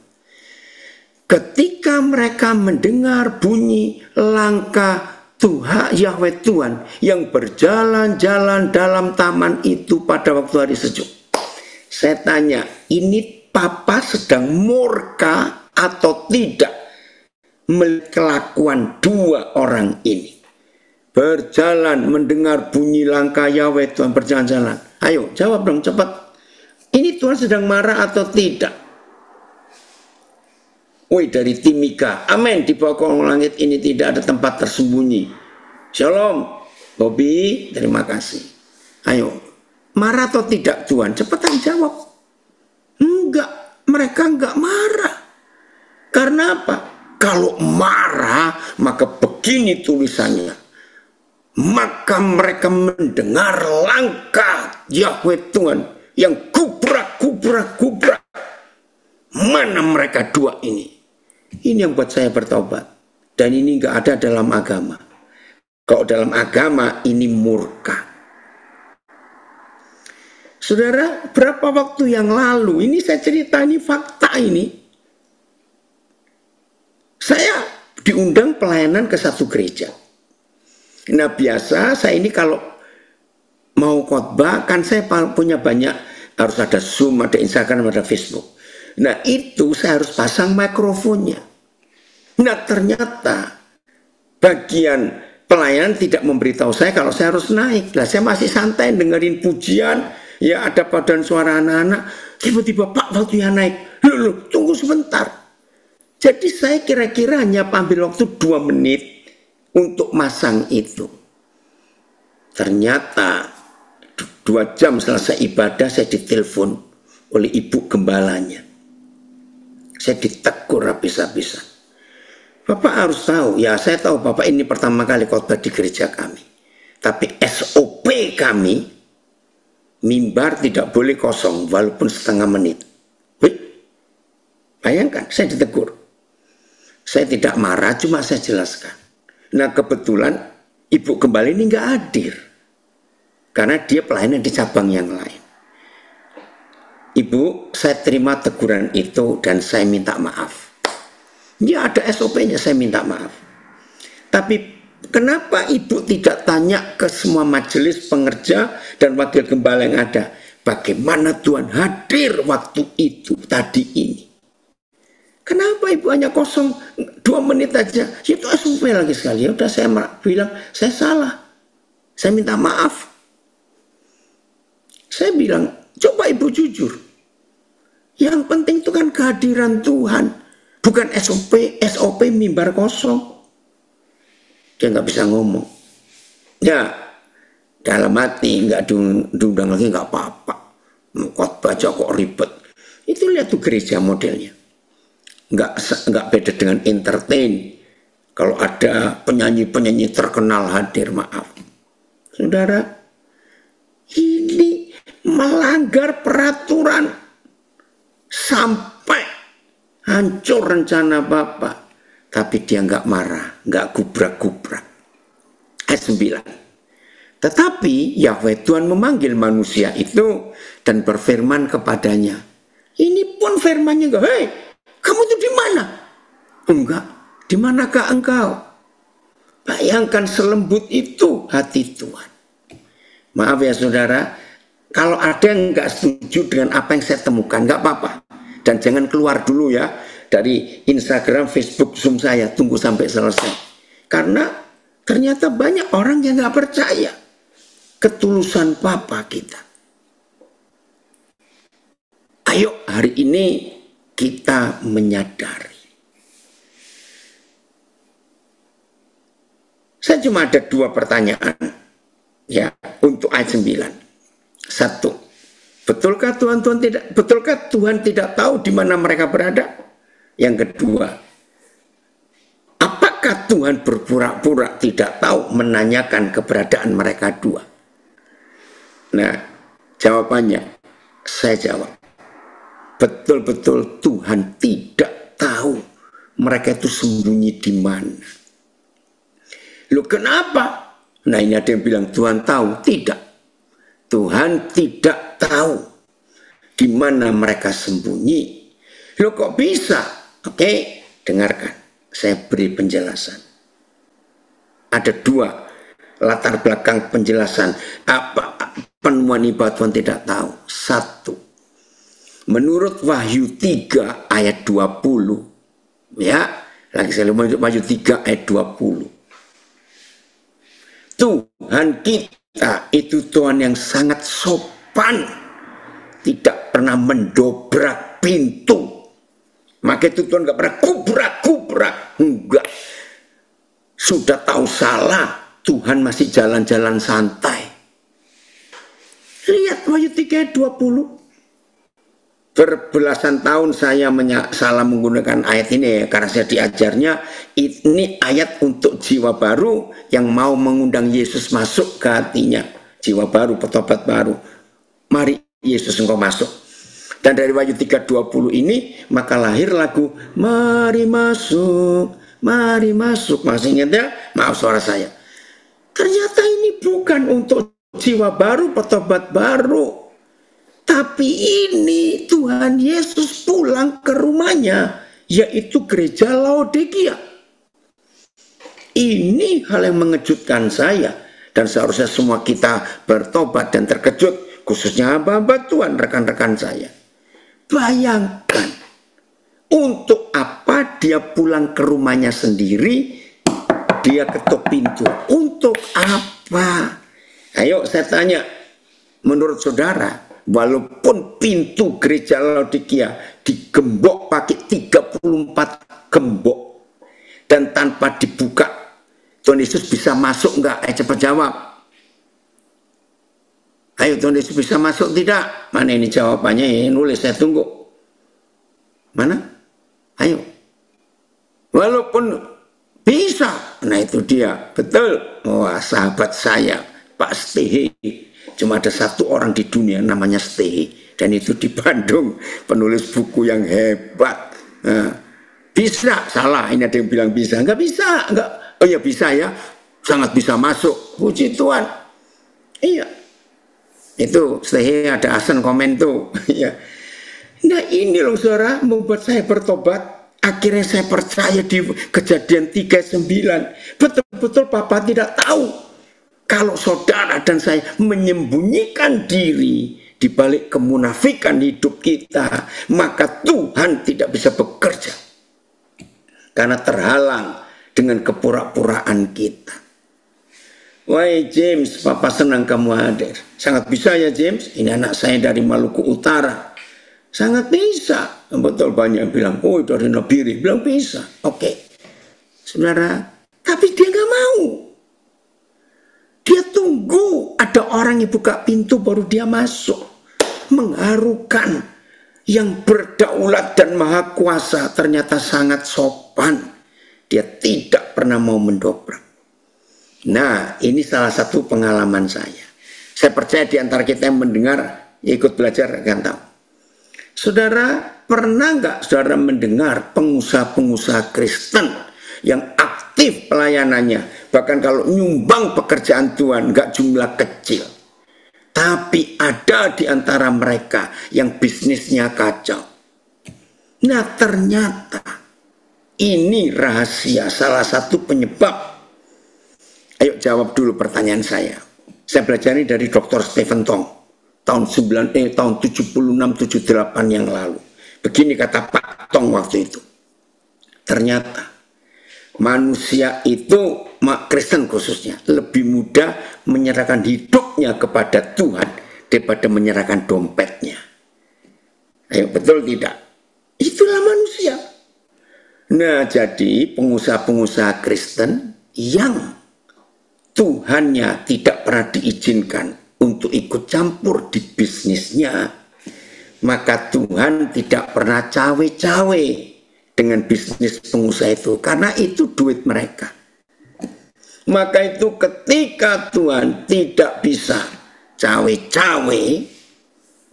Ketika mereka mendengar bunyi langkah Tuhan, Yahweh Tuhan yang berjalan-jalan dalam taman itu pada waktu hari sejuk. Saya tanya, ini Papa sedang murka atau tidak melihat kelakuan dua orang ini? Berjalan mendengar bunyi langkah Yahweh Tuhan berjalan-jalan. Ayo jawab dong cepat. Ini Tuhan sedang marah atau tidak? Woi, dari Timika. Amin. Di bawah kolong langit ini tidak ada tempat tersembunyi. Shalom Bobby, terima kasih. Ayo, marah atau tidak Tuhan? Cepetan jawab. Enggak, mereka enggak marah. Karena apa? Kalau marah, maka begini tulisannya. Maka mereka mendengar langkah Yahweh Tuhan yang gubrak. Mana mereka dua ini? Ini yang buat saya bertobat. Dan ini nggak ada dalam agama. Kalau dalam agama ini murka. Saudara, berapa waktu yang lalu, ini saya cerita, ini fakta ini. Saya diundang pelayanan ke satu gereja. Nah biasa saya ini kalau mau khotbah, kan saya punya banyak, harus ada Zoom, ada Instagram, ada Facebook. Nah itu saya harus pasang mikrofonnya. Nah ternyata bagian pelayan tidak memberitahu saya kalau saya harus naik. Lah saya masih santai dengerin pujian, ya ada paduan suara anak-anak. Tiba-tiba Pak waktunya naik. Loh, tunggu sebentar. Jadi saya kira-kira hanya ambil waktu 2 menit untuk masang itu. Ternyata 2 jam selesai ibadah saya ditelepon oleh ibu gembalanya. Saya ditegur habis-habisan. Bapak harus tahu, ya saya tahu Bapak ini pertama kali khotbah di gereja kami. Tapi SOP kami, mimbar tidak boleh kosong walaupun setengah menit. Wih, bayangkan, saya ditegur. Saya tidak marah, cuma saya jelaskan. Nah kebetulan ibu gembala ini nggak hadir. Karena dia pelayanan di cabang yang lain. Ibu, saya terima teguran itu dan saya minta maaf. Ya ada SOP-nya, saya minta maaf. Tapi kenapa ibu tidak tanya ke semua majelis pengerja dan wakil gembala yang ada? Bagaimana Tuhan hadir waktu itu tadi ini? Kenapa ibu hanya kosong 2 menit aja? Itu SOP lagi sekali. Ya udah saya bilang, saya salah. Saya minta maaf. Saya bilang, coba ibu jujur. Yang penting itu kan kehadiran Tuhan. Bukan SOP mimbar kosong. Dia nggak bisa ngomong. Ya, dalam hati nggak diundang lagi nggak apa-apa. Khotbah aja kok ribet. Itu lihat tuh gereja modelnya. Nggak beda dengan entertain. Kalau ada penyanyi-penyanyi terkenal hadir, maaf. Saudara, ini melanggar peraturan sampai hancur rencana Bapak. Tapi dia nggak marah, nggak gubrak-gubrak. Ayat 9. Tetapi Yahweh Tuhan memanggil manusia itu dan berfirman kepadanya. Ini pun firmannya enggak, hei, kamu itu di mana? Enggak, di manakah engkau? Bayangkan selembut itu hati Tuhan. Maaf ya saudara, kalau ada yang nggak setuju dengan apa yang saya temukan, nggak apa-apa. Dan jangan keluar dulu ya dari Instagram, Facebook, Zoom saya. Tunggu sampai selesai. Karena ternyata banyak orang yang nggak percaya ketulusan Papa kita. Ayo hari ini kita menyadari. Saya cuma ada 2 pertanyaan ya untuk ayat 9. 1. Betulkah Tuhan tidak tahu di mana mereka berada? Yang kedua, apakah Tuhan berpura-pura tidak tahu menanyakan keberadaan mereka 2? Nah, jawabannya saya jawab. Betul-betul Tuhan tidak tahu mereka itu sembunyi di mana. Loh kenapa? Nah ini ada yang bilang Tuhan tahu. Tidak. Tuhan tidak tahu di mana mereka sembunyi. Loh kok bisa? Oke, dengarkan. Saya beri penjelasan. Ada 2 latar belakang penjelasan. Apa penemuan ibadah Tuhan tidak tahu? 1. Menurut Wahyu 3 ayat 20. Ya, lagi saya lihat Wahyu 3 ayat 20. Tuhan kita itu Tuhan yang sangat sopan. Tidak pernah mendobrak pintu. Maka itu Tuhan gak pernah kubrak-kubrak. Enggak. Sudah tahu salah, Tuhan masih jalan-jalan santai. Lihat Wahyu 3 ayat 20. Berbelasan tahun saya salah menggunakan ayat ini ya, karena saya diajarnya ini ayat untuk jiwa baru yang mau mengundang Yesus masuk ke hatinya. Jiwa baru, petobat baru. Mari Yesus engkau masuk. Dan dari Wahyu 3:20 ini maka lahir lagu Mari Masuk, Mari Masuk. Masih ingat ya? Maaf suara saya. Ternyata ini bukan untuk jiwa baru, petobat baru. Tapi ini Tuhan Yesus pulang ke rumahnya, yaitu gereja Laodikia. Ini hal yang mengejutkan saya, dan seharusnya semua kita bertobat dan terkejut, khususnya hamba-hamba Tuhan, rekan-rekan saya. Bayangkan, untuk apa dia pulang ke rumahnya sendiri, dia ketuk pintu. Untuk apa? Ayo saya tanya, menurut saudara, walaupun pintu gereja Laodikia digembok pakai 34 gembok dan tanpa dibuka, Tuhan Yesus bisa masuk enggak? Cepat jawab. Ayo, Tuhan Yesus bisa masuk tidak? Mana ini jawabannya? Ya, nulis, saya tunggu. Mana? Ayo. Walaupun bisa. Nah itu dia. Betul. Wah, sahabat saya, Pak Stehe. Cuma ada satu orang di dunia namanya Stehe. Dan itu di Bandung. Penulis buku yang hebat. Nah, bisa. Salah. Ini ada yang bilang bisa. Enggak bisa. Enggak. Oh ya bisa ya. Sangat bisa masuk. Puji Tuhan. Iya. Itu Stehe ada asen komen tuh. Ya. Nah ini loh saudara, membuat saya bertobat. Akhirnya saya percaya di Kejadian 39. Betul-betul Papa tidak tahu kalau saudara dan saya menyembunyikan diri di balik kemunafikan hidup kita, maka Tuhan tidak bisa bekerja karena terhalang dengan kepura-puraan kita. Wahai James, Papa senang kamu hadir. Sangat bisa ya James, ini anak saya dari Maluku Utara. Sangat bisa. Betul, banyak yang bilang, oh dari Nabiri. Bilang bisa. Oke. Saudara, tapi dia gak mau. Dia tunggu ada orang yang buka pintu baru dia masuk. Mengharukan. Yang berdaulat dan maha kuasa ternyata sangat sopan. Dia tidak pernah mau mendobrak. Nah, ini salah satu pengalaman saya. Saya percaya di antara kita yang mendengar, ikut belajar akan tahu. Saudara, pernah nggak saudara mendengar pengusaha-pengusaha Kristen yang aktif pelayanannya, bahkan kalau nyumbang pekerjaan Tuhan nggak jumlah kecil, tapi ada di antara mereka yang bisnisnya kacau. Nah ternyata ini rahasia, salah satu penyebab. Ayo jawab dulu pertanyaan saya. Saya belajar ini dari Dr. Stephen Tong. Tahun 76-78 yang lalu. Begini kata Pak Tong waktu itu. Ternyata manusia itu, Kristen khususnya, lebih mudah menyerahkan hidupnya kepada Tuhan daripada menyerahkan dompetnya. Ayo, betul tidak? Itulah manusia. Nah, jadi pengusaha-pengusaha Kristen yang Tuhannya tidak pernah diizinkan untuk ikut campur di bisnisnya, maka Tuhan tidak pernah cawe-cawe dengan bisnis pengusaha itu, karena itu duit mereka. Maka itu ketika Tuhan tidak bisa cawe-cawe,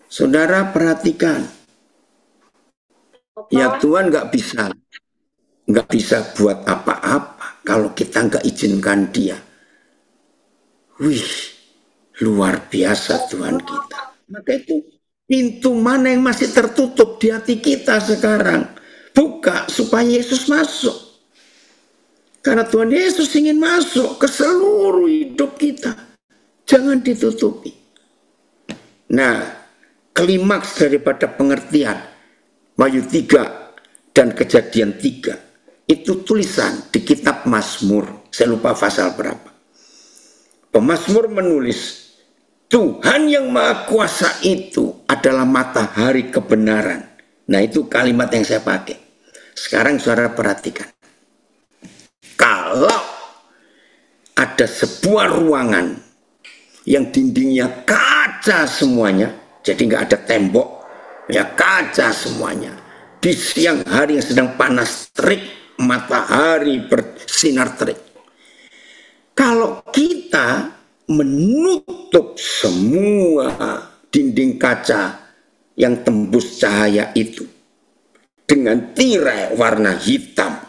saudara perhatikan, ya Tuhan nggak bisa buat apa-apa kalau kita nggak izinkan Dia. Wih, luar biasa Tuhan kita. Maka itu pintu mana yang masih tertutup di hati kita sekarang? Buka supaya Yesus masuk. Karena Tuhan Yesus ingin masuk ke seluruh hidup kita. Jangan ditutupi. Nah, klimaks daripada pengertian Wahyu 3 dan Kejadian 3 itu tulisan di kitab Mazmur. Saya lupa pasal berapa. Pemazmur menulis, Tuhan yang Maha Kuasa itu adalah matahari kebenaran. Nah itu kalimat yang saya pakai. Sekarang saudara perhatikan. Kalau ada sebuah ruangan yang dindingnya kaca semuanya, jadi nggak ada tembok, ya kaca semuanya. Di siang hari yang sedang panas terik, matahari bersinar terik. Kalau kita menutup semua dinding kaca yang tembus cahaya itu dengan tirai warna hitam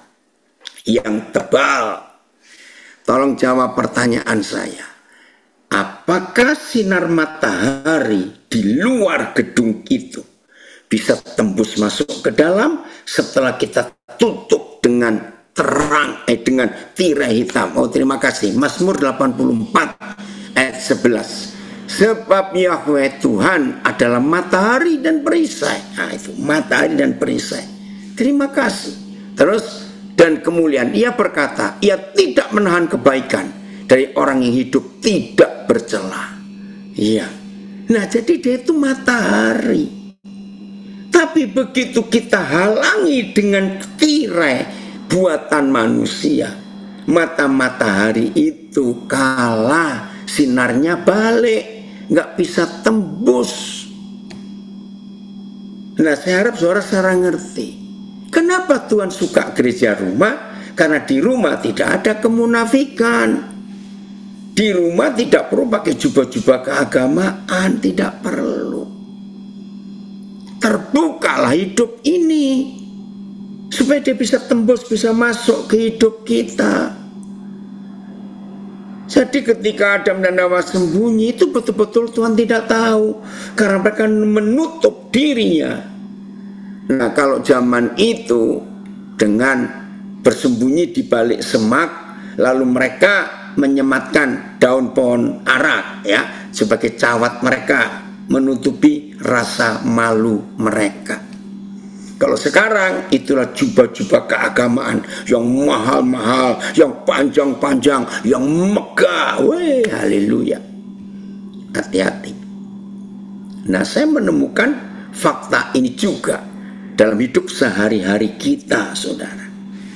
yang tebal, tolong jawab pertanyaan saya. apakah sinar matahari di luar gedung itu bisa tembus masuk ke dalam setelah kita tutup dengan terang, dengan tirai hitam. Oh, terima kasih. Mazmur 84 ayat 11. Sebab Yahweh Tuhan adalah matahari dan perisai. Nah, itu matahari dan perisai. Terima kasih. Terus, dan kemuliaan ia berkata, ia tidak menahan kebaikan dari orang yang hidup tidak bercela. Iya. Nah, jadi dia itu matahari. Tapi begitu kita halangi dengan tirai buatan manusia, mata matahari itu kalah, sinarnya balik, nggak bisa tembus. Nah, saya harap saudara ngerti. Kenapa Tuhan suka gereja rumah? Karena di rumah tidak ada kemunafikan. Di rumah tidak perlu pakai jubah-jubah keagamaan, tidak perlu. Terbukalah hidup ini supaya dia bisa tembus, bisa masuk ke hidup kita. Jadi ketika Adam dan Hawa sembunyi, itu betul-betul Tuhan tidak tahu, karena mereka menutup dirinya. Nah, kalau zaman itu dengan bersembunyi di balik semak, lalu mereka menyematkan daun pohon ara, ya, sebagai cawat mereka, menutupi rasa malu mereka. Kalau sekarang itulah jubah-jubah keagamaan yang mahal-mahal, yang panjang-panjang, yang megah. Weh, haleluya. Hati-hati. Nah, saya menemukan fakta ini juga dalam hidup sehari-hari kita, saudara.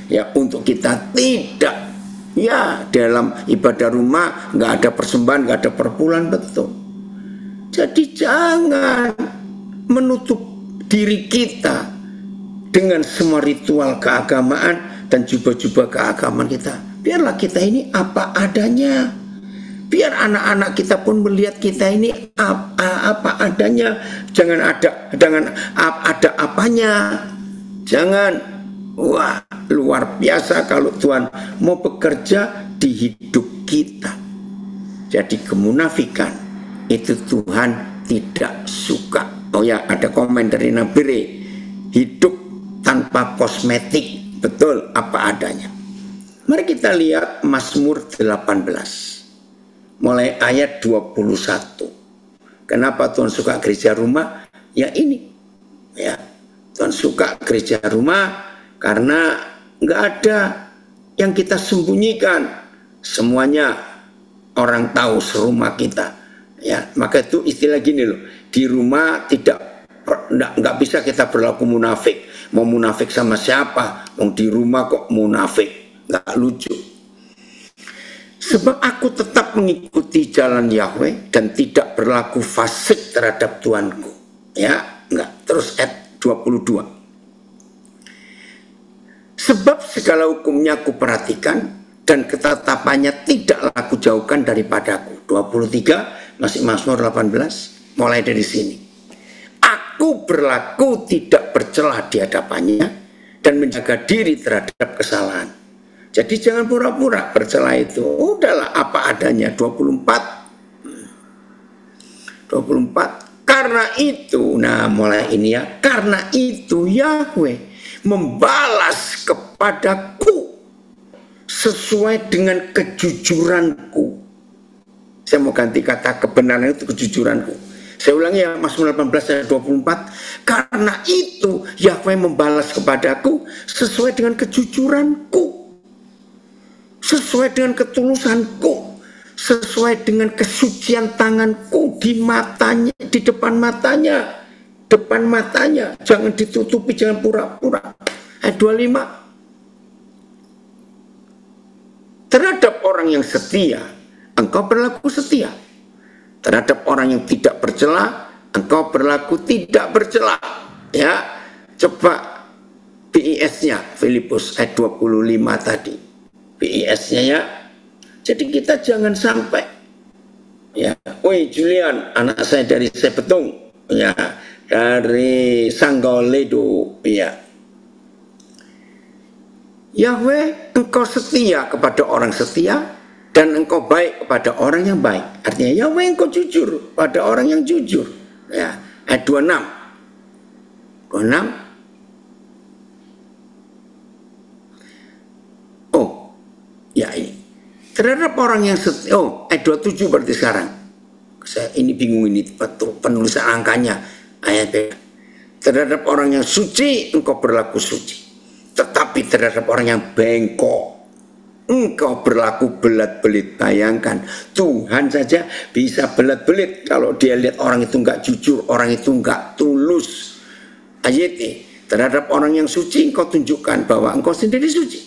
Ya, untuk kita tidak, ya, dalam ibadah rumah nggak ada persembahan, nggak ada perpuluhan, betul. Jadi jangan menutup diri kita dengan semua ritual keagamaan dan jubah-jubah keagamaan kita. Biarlah kita ini apa adanya. Biar anak-anak kita pun melihat kita ini apa adanya. Jangan ada apanya. Jangan, wah, luar biasa kalau Tuhan mau bekerja di hidup kita. Jadi kemunafikan itu Tuhan tidak suka. Oh ya, ada komen dari Nabire. Hidup tanpa kosmetik, betul, apa adanya. Mari kita lihat Mazmur 18 mulai ayat 21. Kenapa Tuhan suka gereja rumah? Ya ini, ya, Tuhan suka gereja rumah karena nggak ada yang kita sembunyikan, semuanya orang tahu serumah kita, ya. Maka itu istilah gini loh, di rumah nggak bisa kita berlaku munafik. Mau munafik sama siapa? Mau di rumah kok munafik, nggak lucu. Sebab aku tetap mengikuti jalan Yahweh dan tidak berlaku fasik terhadap Tuanku. Ya, enggak. Terus ayat 22. Sebab segala hukumnya aku perhatikan dan ketetapannya tidaklah aku jauhkan daripadaku. 23, masih Mazmur 18, mulai dari sini. Aku berlaku tidak bercelah di hadapannya dan menjaga diri terhadap kesalahan. Jadi jangan pura-pura bercelah itu. Udahlah apa adanya. 24. Karena itu, nah mulai ini ya. Karena itu Yahweh membalas kepadaku sesuai dengan kejujuranku. Saya mau ganti kata kebenaran itu kejujuranku. Saya ulangi ya, Mazmur 18 ayat 24. Karena itu Yahweh membalas kepadaku sesuai dengan kejujuranku, sesuai dengan ketulusanku, sesuai dengan kesucian tanganku di matanya, di depan matanya, jangan ditutupi, jangan pura-pura. Ayat 25. Terhadap orang yang setia, engkau berlaku setia. Terhadap orang yang tidak bercela, engkau berlaku tidak bercela. Ya, coba BIS-nya Filipus ayat 25 tadi. BIS-nya ya. Jadi kita jangan sampai, ya, woi Julian, anak saya dari Sepetung, ya, dari Sanggoledo, ya. Yahweh, engkau setia kepada orang setia Dan engkau baik kepada orang yang baik. Artinya Yahweh engkau jujur pada orang yang jujur. Ya, ayat 26. 26. Oh, ya ini. Terhadap orang yang ayat 27 berarti sekarang. Saya ini bingung ini penulisan angkanya. Ayat terhadap orang yang suci engkau berlaku suci. Tetapi terhadap orang yang bengkok engkau berlaku belat-belit. Bayangkan, Tuhan saja bisa belat-belit kalau dia lihat orang itu enggak jujur, orang itu enggak tulus. Ayat terhadap orang yang suci engkau tunjukkan bahwa engkau sendiri suci.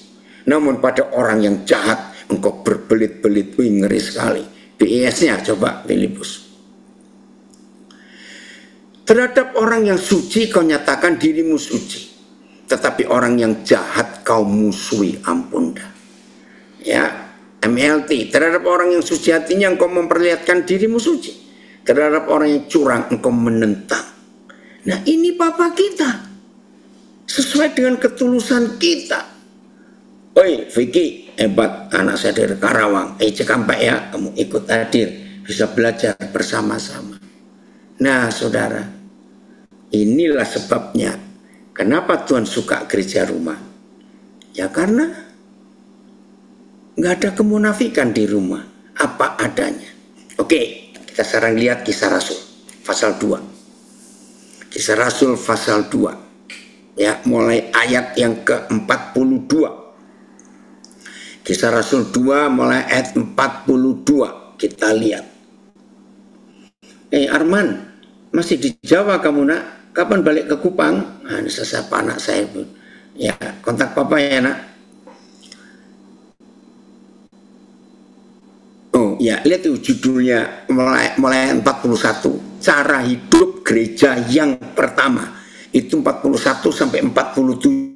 Namun pada orang yang jahat engkau berbelit-belit. Wih, ngeri sekali. BES-nya coba Filipus. Terhadap orang yang suci kau nyatakan dirimu suci, tetapi orang yang jahat kau musuhi. Ampun dah. Ya, MLT. Terhadap orang yang suci hatinya engkau memperlihatkan dirimu suci. Terhadap orang yang curang engkau menentang. Nah, ini Bapa kita. Sesuai dengan ketulusan kita. Oi, Vicky, hebat, anak saya dari Karawang. Cekampek ya, kamu ikut hadir, bisa belajar bersama-sama. Nah, saudara, inilah sebabnya kenapa Tuhan suka gereja rumah. Ya karena nggak ada kemunafikan di rumah, apa adanya. Oke, kita sekarang lihat Kisah Rasul pasal 2. Kisah Rasul pasal 2. Ya, mulai ayat yang ke-42. Kisah Rasul 2 mulai ayat 42. Kita lihat. Arman, masih di Jawa kamu nak? Kapan balik ke Kupang? Nah, ini sesapa anak saya pun. Ya, kontak papa ya nak. Oh ya, lihat tuh judulnya mulai 41. Cara hidup gereja yang pertama. Itu 41 sampai 47.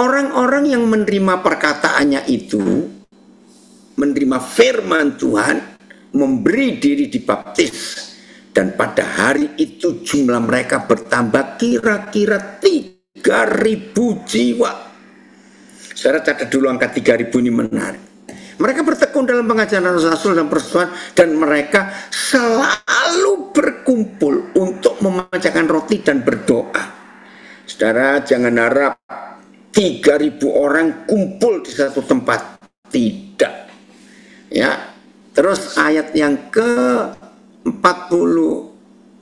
Orang-orang yang menerima perkataannya itu, menerima firman Tuhan, memberi diri dibaptis. Dan pada hari itu jumlah mereka bertambah kira-kira 3.000 jiwa. Saudara catat dulu angka 3.000 ini menarik. Mereka bertekun dalam pengajaran Rasul dan persekutuan, dan mereka selalu berkumpul untuk memanjakan roti dan berdoa. Saudara, jangan harap 3.000 orang kumpul di satu tempat. Tidak. Ya. Terus ayat yang ke 40,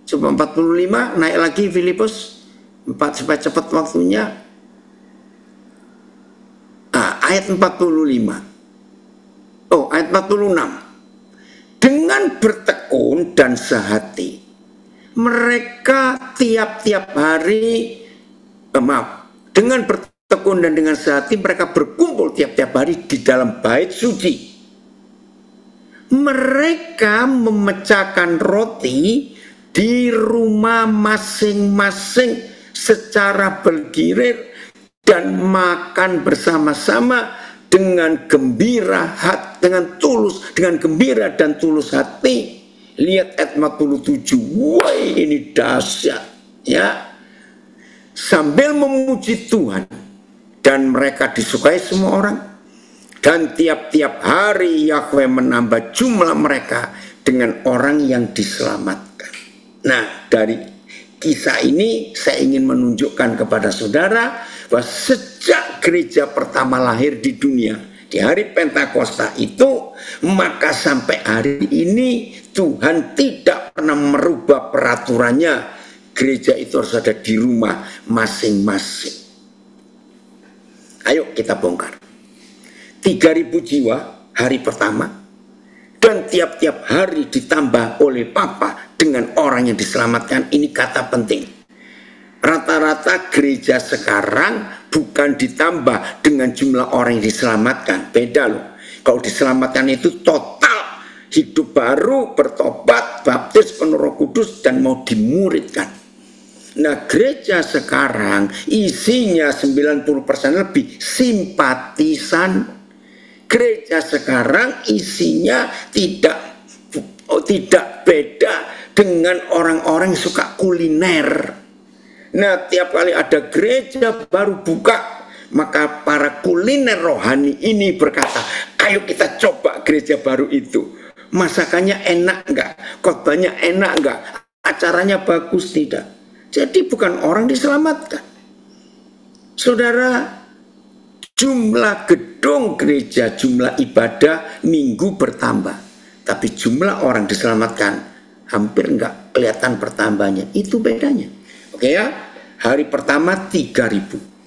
coba 45, naik lagi Filipus 4 supaya cepat waktunya. Ayat 45. Oh, ayat 46. Dengan bertekun dan sehati, mereka tiap-tiap hari, dengan bertekun dan dengan sehati, mereka berkumpul tiap-tiap hari di dalam bait suci. Mereka memecahkan roti di rumah masing-masing secara bergilir dan makan bersama-sama dengan gembira hati, dengan tulus, dengan gembira dan tulus hati. Lihat ayat 47. Wah, ini dahsyat ya. Sambil memuji Tuhan, dan mereka disukai semua orang. Dan tiap-tiap hari Yahweh menambah jumlah mereka dengan orang yang diselamatkan. Nah, dari kisah ini saya ingin menunjukkan kepada saudara bahwa sejak gereja pertama lahir di dunia, di hari Pentakosta itu, maka sampai hari ini Tuhan tidak pernah merubah peraturannya. Gereja itu harus ada di rumah masing-masing. Ayo kita bongkar. 3.000 jiwa hari pertama, dan tiap-tiap hari ditambah oleh Papa dengan orang yang diselamatkan. Ini kata penting. Rata-rata gereja sekarang bukan ditambah dengan jumlah orang yang diselamatkan. Beda loh. Kalau diselamatkan itu total, hidup baru, bertobat, baptis penuh Roh Kudus, dan mau dimuridkan. Nah, gereja sekarang isinya 90% lebih simpatisan. Gereja sekarang isinya tidak beda dengan orang-orang yang suka kuliner. Nah, tiap kali ada gereja baru buka, maka para kuliner rohani ini berkata, Ayo kita coba gereja baru itu. Masakannya enak enggak? Khotbahnya enak enggak? Acaranya bagus tidak? Jadi bukan orang diselamatkan. Saudara, jumlah gedung gereja, jumlah ibadah minggu bertambah. Tapi jumlah orang diselamatkan hampir enggak kelihatan pertambahannya. Itu bedanya. Oke ya, hari pertama 3.000.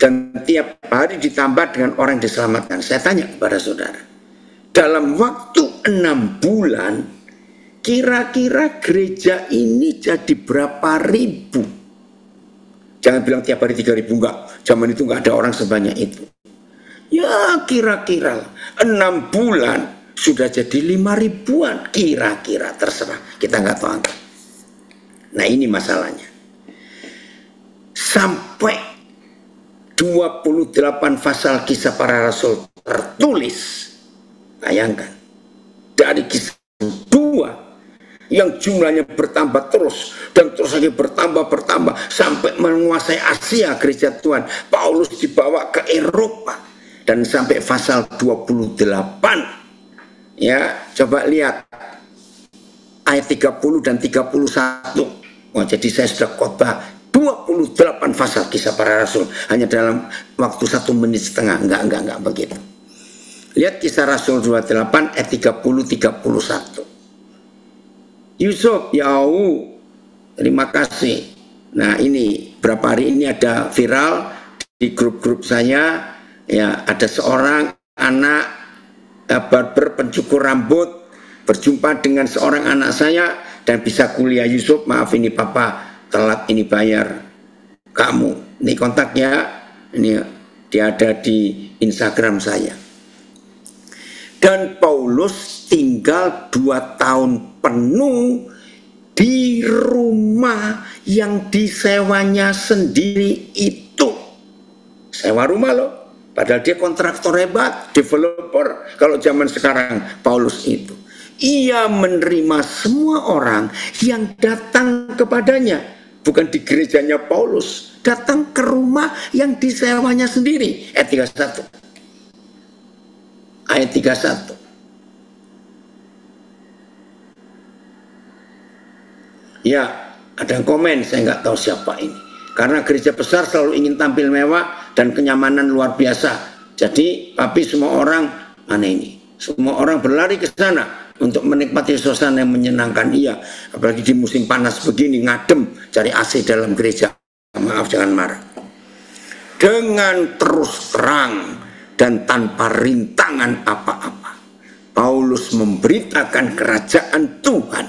Dan tiap hari ditambah dengan orang yang diselamatkan. Saya tanya kepada saudara, dalam waktu 6 bulan, kira-kira gereja ini jadi berapa ribu? Jangan bilang tiap hari 3.000, enggak. Zaman itu enggak ada orang sebanyak itu. Ya kira-kira 6 bulan sudah jadi 5.000-an. Kira-kira, terserah. Kita enggak tahu angka. Nah ini masalahnya. Sampai 28 pasal Kisah Para Rasul tertulis. Bayangkan, dari Kisah 2 yang jumlahnya bertambah terus dan terus lagi bertambah sampai menguasai Asia gereja Tuhan. Paulus dibawa ke Eropa dan sampai pasal 28. Ya, coba lihat ayat 30 dan 31. Oh, jadi saya sudah khotbah 28 pasal Kisah Para Rasul hanya dalam waktu 1 menit setengah. Enggak begitu. Lihat Kisah Rasul 28 ayat 30-31. Yusuf, Yahu, terima kasih. Nah ini berapa hari ini ada viral di grup-grup saya, ya ada seorang anak barber pencukur rambut berjumpa dengan seorang anak saya dan bisa kuliah. Yusuf, maaf ini papa telat ini bayar kamu. Ini kontaknya, ini dia ada di Instagram saya. Dan Paulus tinggal 2 tahun penuh di rumah yang disewanya sendiri itu. Sewa rumah loh. Padahal dia kontraktor hebat, developer. Kalau zaman sekarang Paulus itu. Ia menerima semua orang yang datang kepadanya. Bukan di gerejanya Paulus, datang ke rumah yang disewanya sendiri. Ayat 31. Ayat 31. Ya, ada yang komen, saya nggak tahu siapa ini. Karena gereja besar selalu ingin tampil mewah dan kenyamanan luar biasa. Jadi, tapi semua orang, mana ini? Semua orang berlari ke sana untuk menikmati suasana yang menyenangkan. Iya, apalagi di musim panas begini, ngadem cari AC dalam gereja. Maaf, jangan marah. Dengan terus terang dan tanpa rintangan apa-apa, Paulus memberitakan kerajaan Tuhan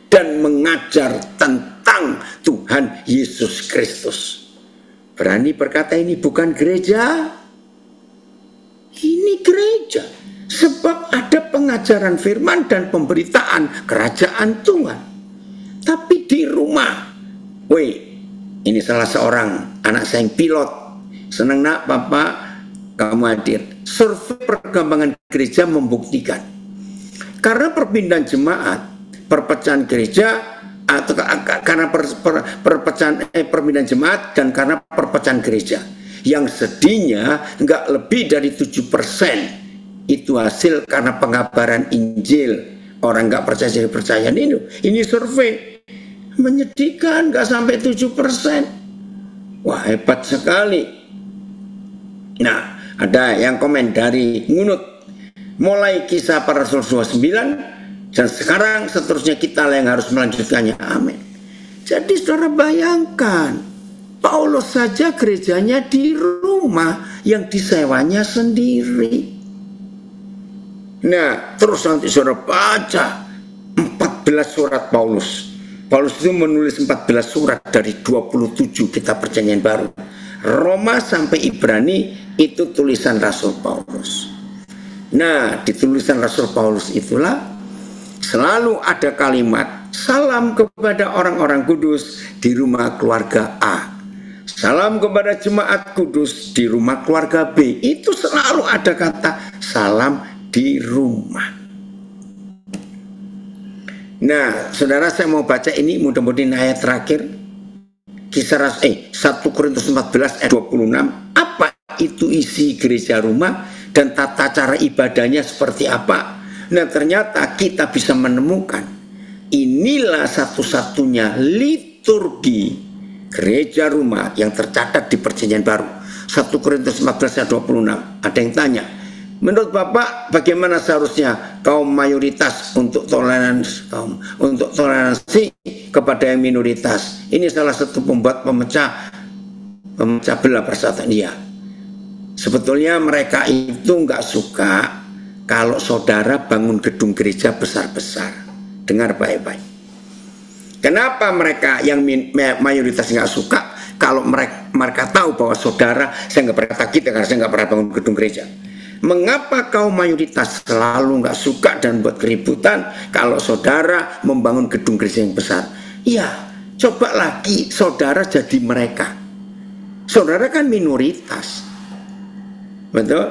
dan mengajar tentang Tuhan Yesus Kristus. Berani berkata ini bukan gereja? Ini gereja. Sebab ada pengajaran firman dan pemberitaan kerajaan Tuhan. Tapi di rumah, ini salah seorang anak saya yang pilot. Senang nak papa kamu hadir. Survei perkembangan gereja membuktikan. Karena perpindahan jemaat, perpecahan gereja, atau karena perpindahan jemaat dan karena perpecahan gereja. Yang sedihnya nggak lebih dari 7%. Itu hasil karena pengabaran Injil. Orang nggak percaya jadi percaya. Ini survei menyedihkan, nggak sampai 7%. Wah, hebat sekali. Nah, ada yang komen dari Ngunut. Mulai Kisah Para Rasul 29 dan sekarang seterusnya kita yang harus melanjutkannya. Amin. Jadi saudara bayangkan, Paulus saja gerejanya di rumah yang disewanya sendiri. Nah, terus nanti saudara baca 14 surat Paulus. Paulus itu menulis 14 surat dari 27 kitab perjanjian baru. Roma sampai Ibrani itu tulisan Rasul Paulus. Nah, di tulisan Rasul Paulus itulah selalu ada kalimat salam kepada orang-orang kudus di rumah keluarga A. Salam kepada jemaat kudus di rumah keluarga B. Itu selalu ada kata salam di rumah. Nah, saudara, saya mau baca ini mudah-mudahan ayat terakhir. Kisah 1 Korintus 14 ayat 26. Apa itu isi gereja rumah? dan tata cara ibadahnya seperti apa. Nah, ternyata kita bisa menemukan inilah satu-satunya liturgi gereja rumah yang tercatat di Perjanjian Baru. 1 Korintus 14 ayat 26. Ada yang tanya, menurut Bapak bagaimana seharusnya kaum mayoritas untuk toleransi kepada yang minoritas? Ini salah satu pemecah belah persatuan. Iya, sebetulnya mereka itu nggak suka kalau saudara bangun gedung gereja besar-besar. Dengar baik-baik. Kenapa mereka yang mayoritas nggak suka? Kalau mereka tahu bahwa saudara, saya nggak pernah kita karena saya nggak pernah bangun gedung gereja. Mengapa kaum mayoritas selalu nggak suka dan buat keributan kalau saudara membangun gedung gereja yang besar? Iya, coba lagi saudara jadi mereka. Saudara kan minoritas, betul?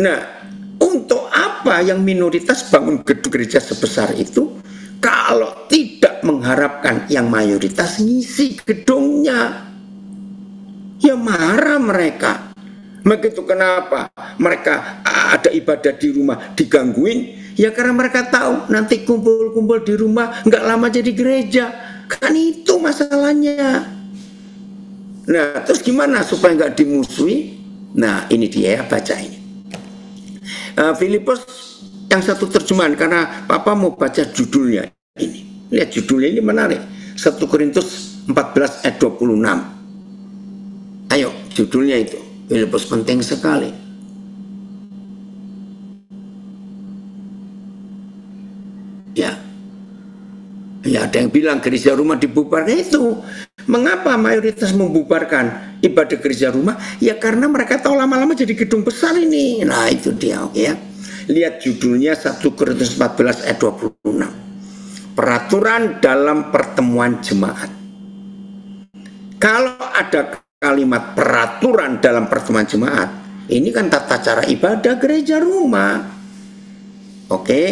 Nah, untuk apa yang minoritas bangun gedung gereja sebesar itu kalau tidak mengharapkan yang mayoritas ngisi gedungnya? Ya marah mereka. Begitu kenapa mereka ada ibadah di rumah digangguin? Ya karena mereka tahu nanti kumpul-kumpul di rumah nggak lama jadi gereja. Kan itu masalahnya. Nah, terus gimana supaya nggak dimusuhi? Nah, ini dia, baca ini. Filipus yang satu terjemahan, karena Papa mau baca judulnya ini. Lihat judulnya ini menarik. 1 Korintus 14 ayat 26. Ayo, judulnya itu. Filipus penting sekali. Ya. Ya, ada yang bilang gereja rumah dibubarkan itu. Mengapa mayoritas membubarkan ibadah gereja rumah? Ya karena mereka tahu lama-lama jadi gedung besar ini. Nah, itu dia, oke ya. Lihat judulnya 1 Korintus 14 ayat 26. Peraturan dalam pertemuan jemaat. Kalau ada kalimat peraturan dalam pertemuan jemaat, ini kan tata cara ibadah gereja rumah. Oke,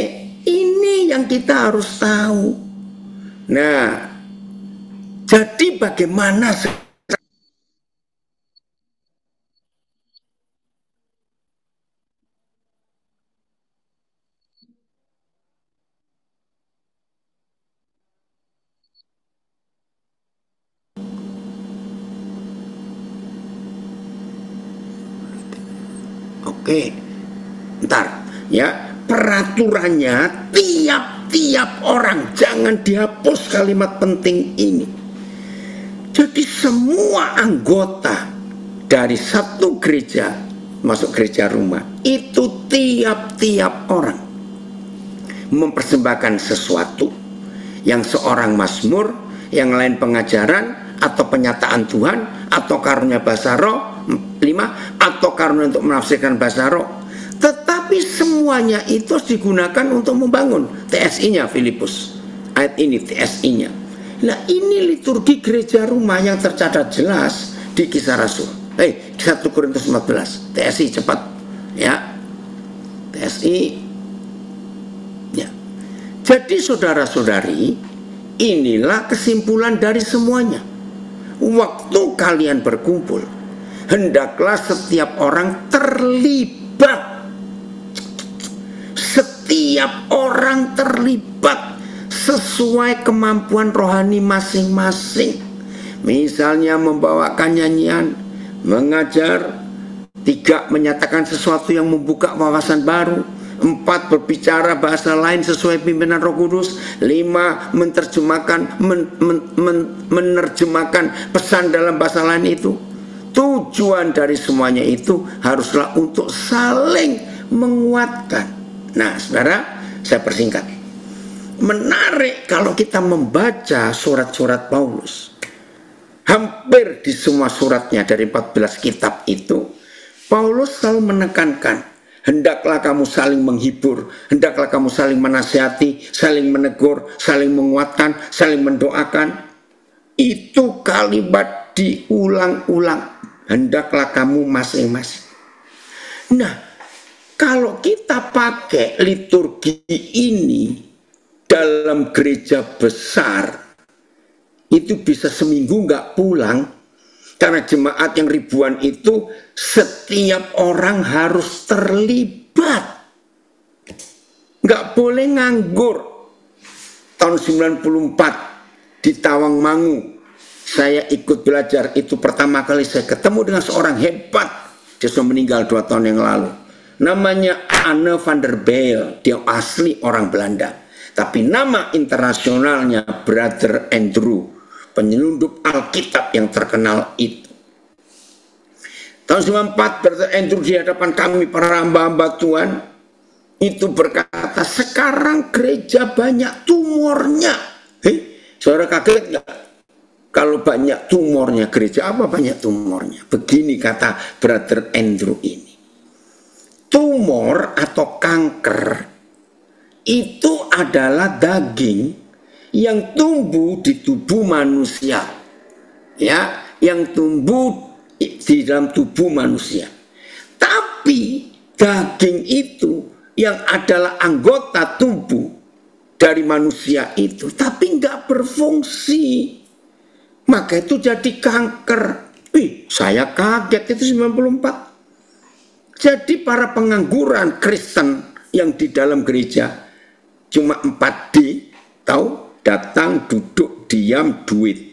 ini yang kita harus tahu. Nah, jadi bagaimana Oke, ntar ya, peraturannya tiap-tiap orang, jangan dihapus kalimat penting ini. Jadi semua anggota dari satu gereja masuk gereja rumah itu tiap-tiap orang mempersembahkan sesuatu, yang seorang mazmur, yang lain pengajaran atau penyataan Tuhan atau karunia bahasa roh 5 atau karunia untuk menafsirkan bahasa roh. Tetapi semuanya itu digunakan untuk membangun. TSI-nya Filipus. Ayat ini TSI-nya. Nah, ini liturgi gereja rumah yang tercatat jelas di Kisah Rasul. 1 Korintus 14. TSI cepat ya. TSI ya. Jadi saudara-saudari, inilah kesimpulan dari semuanya. Waktu kalian berkumpul, hendaklah setiap orang terlibat. Setiap orang terlibat sesuai kemampuan rohani masing-masing. Misalnya membawakan nyanyian, mengajar, 3 menyatakan sesuatu yang membuka wawasan baru, 4 berbicara bahasa lain sesuai pimpinan Roh Kudus, 5 menerjemahkan pesan dalam bahasa lain itu. Tujuan dari semuanya itu haruslah untuk saling menguatkan. Nah, saudara, saya persingkat. Menarik kalau kita membaca surat-surat Paulus. Hampir di semua suratnya dari 14 kitab itu, Paulus selalu menekankan, hendaklah kamu saling menghibur, hendaklah kamu saling menasihati, saling menegur, saling menguatkan, saling mendoakan. Itu kalimat diulang-ulang. Hendaklah kamu masing-masing. Nah, kalau kita pakai liturgi ini dalam gereja besar, itu bisa seminggu nggak pulang. Karena jemaat yang ribuan itu setiap orang harus terlibat. Nggak boleh nganggur. Tahun 94 di Tawangmangu saya ikut belajar. Itu pertama kali saya ketemu dengan seorang hebat. Dia sudah meninggal 2 tahun yang lalu. Namanya Anne van der Bijl. Dia asli orang Belanda. Tapi nama internasionalnya Brother Andrew, penyelundup Alkitab yang terkenal itu. Tahun 94 Brother Andrew di hadapan kami para hamba-hamba Tuhan itu berkata, sekarang gereja banyak tumornya. Saudara kaget nggak? Kalau banyak tumornya gereja, apa banyak tumornya? Begini kata Brother Andrew ini. Tumor atau kanker itu adalah daging yang tumbuh di tubuh manusia. Ya, yang tumbuh di dalam tubuh manusia. Tapi daging itu yang adalah anggota tubuh dari manusia itu, tapi nggak berfungsi. Maka itu jadi kanker. Saya kaget itu 94. Jadi para pengangguran Kristen yang di dalam gereja cuma 4D, tahu? Datang, duduk, diam, duit.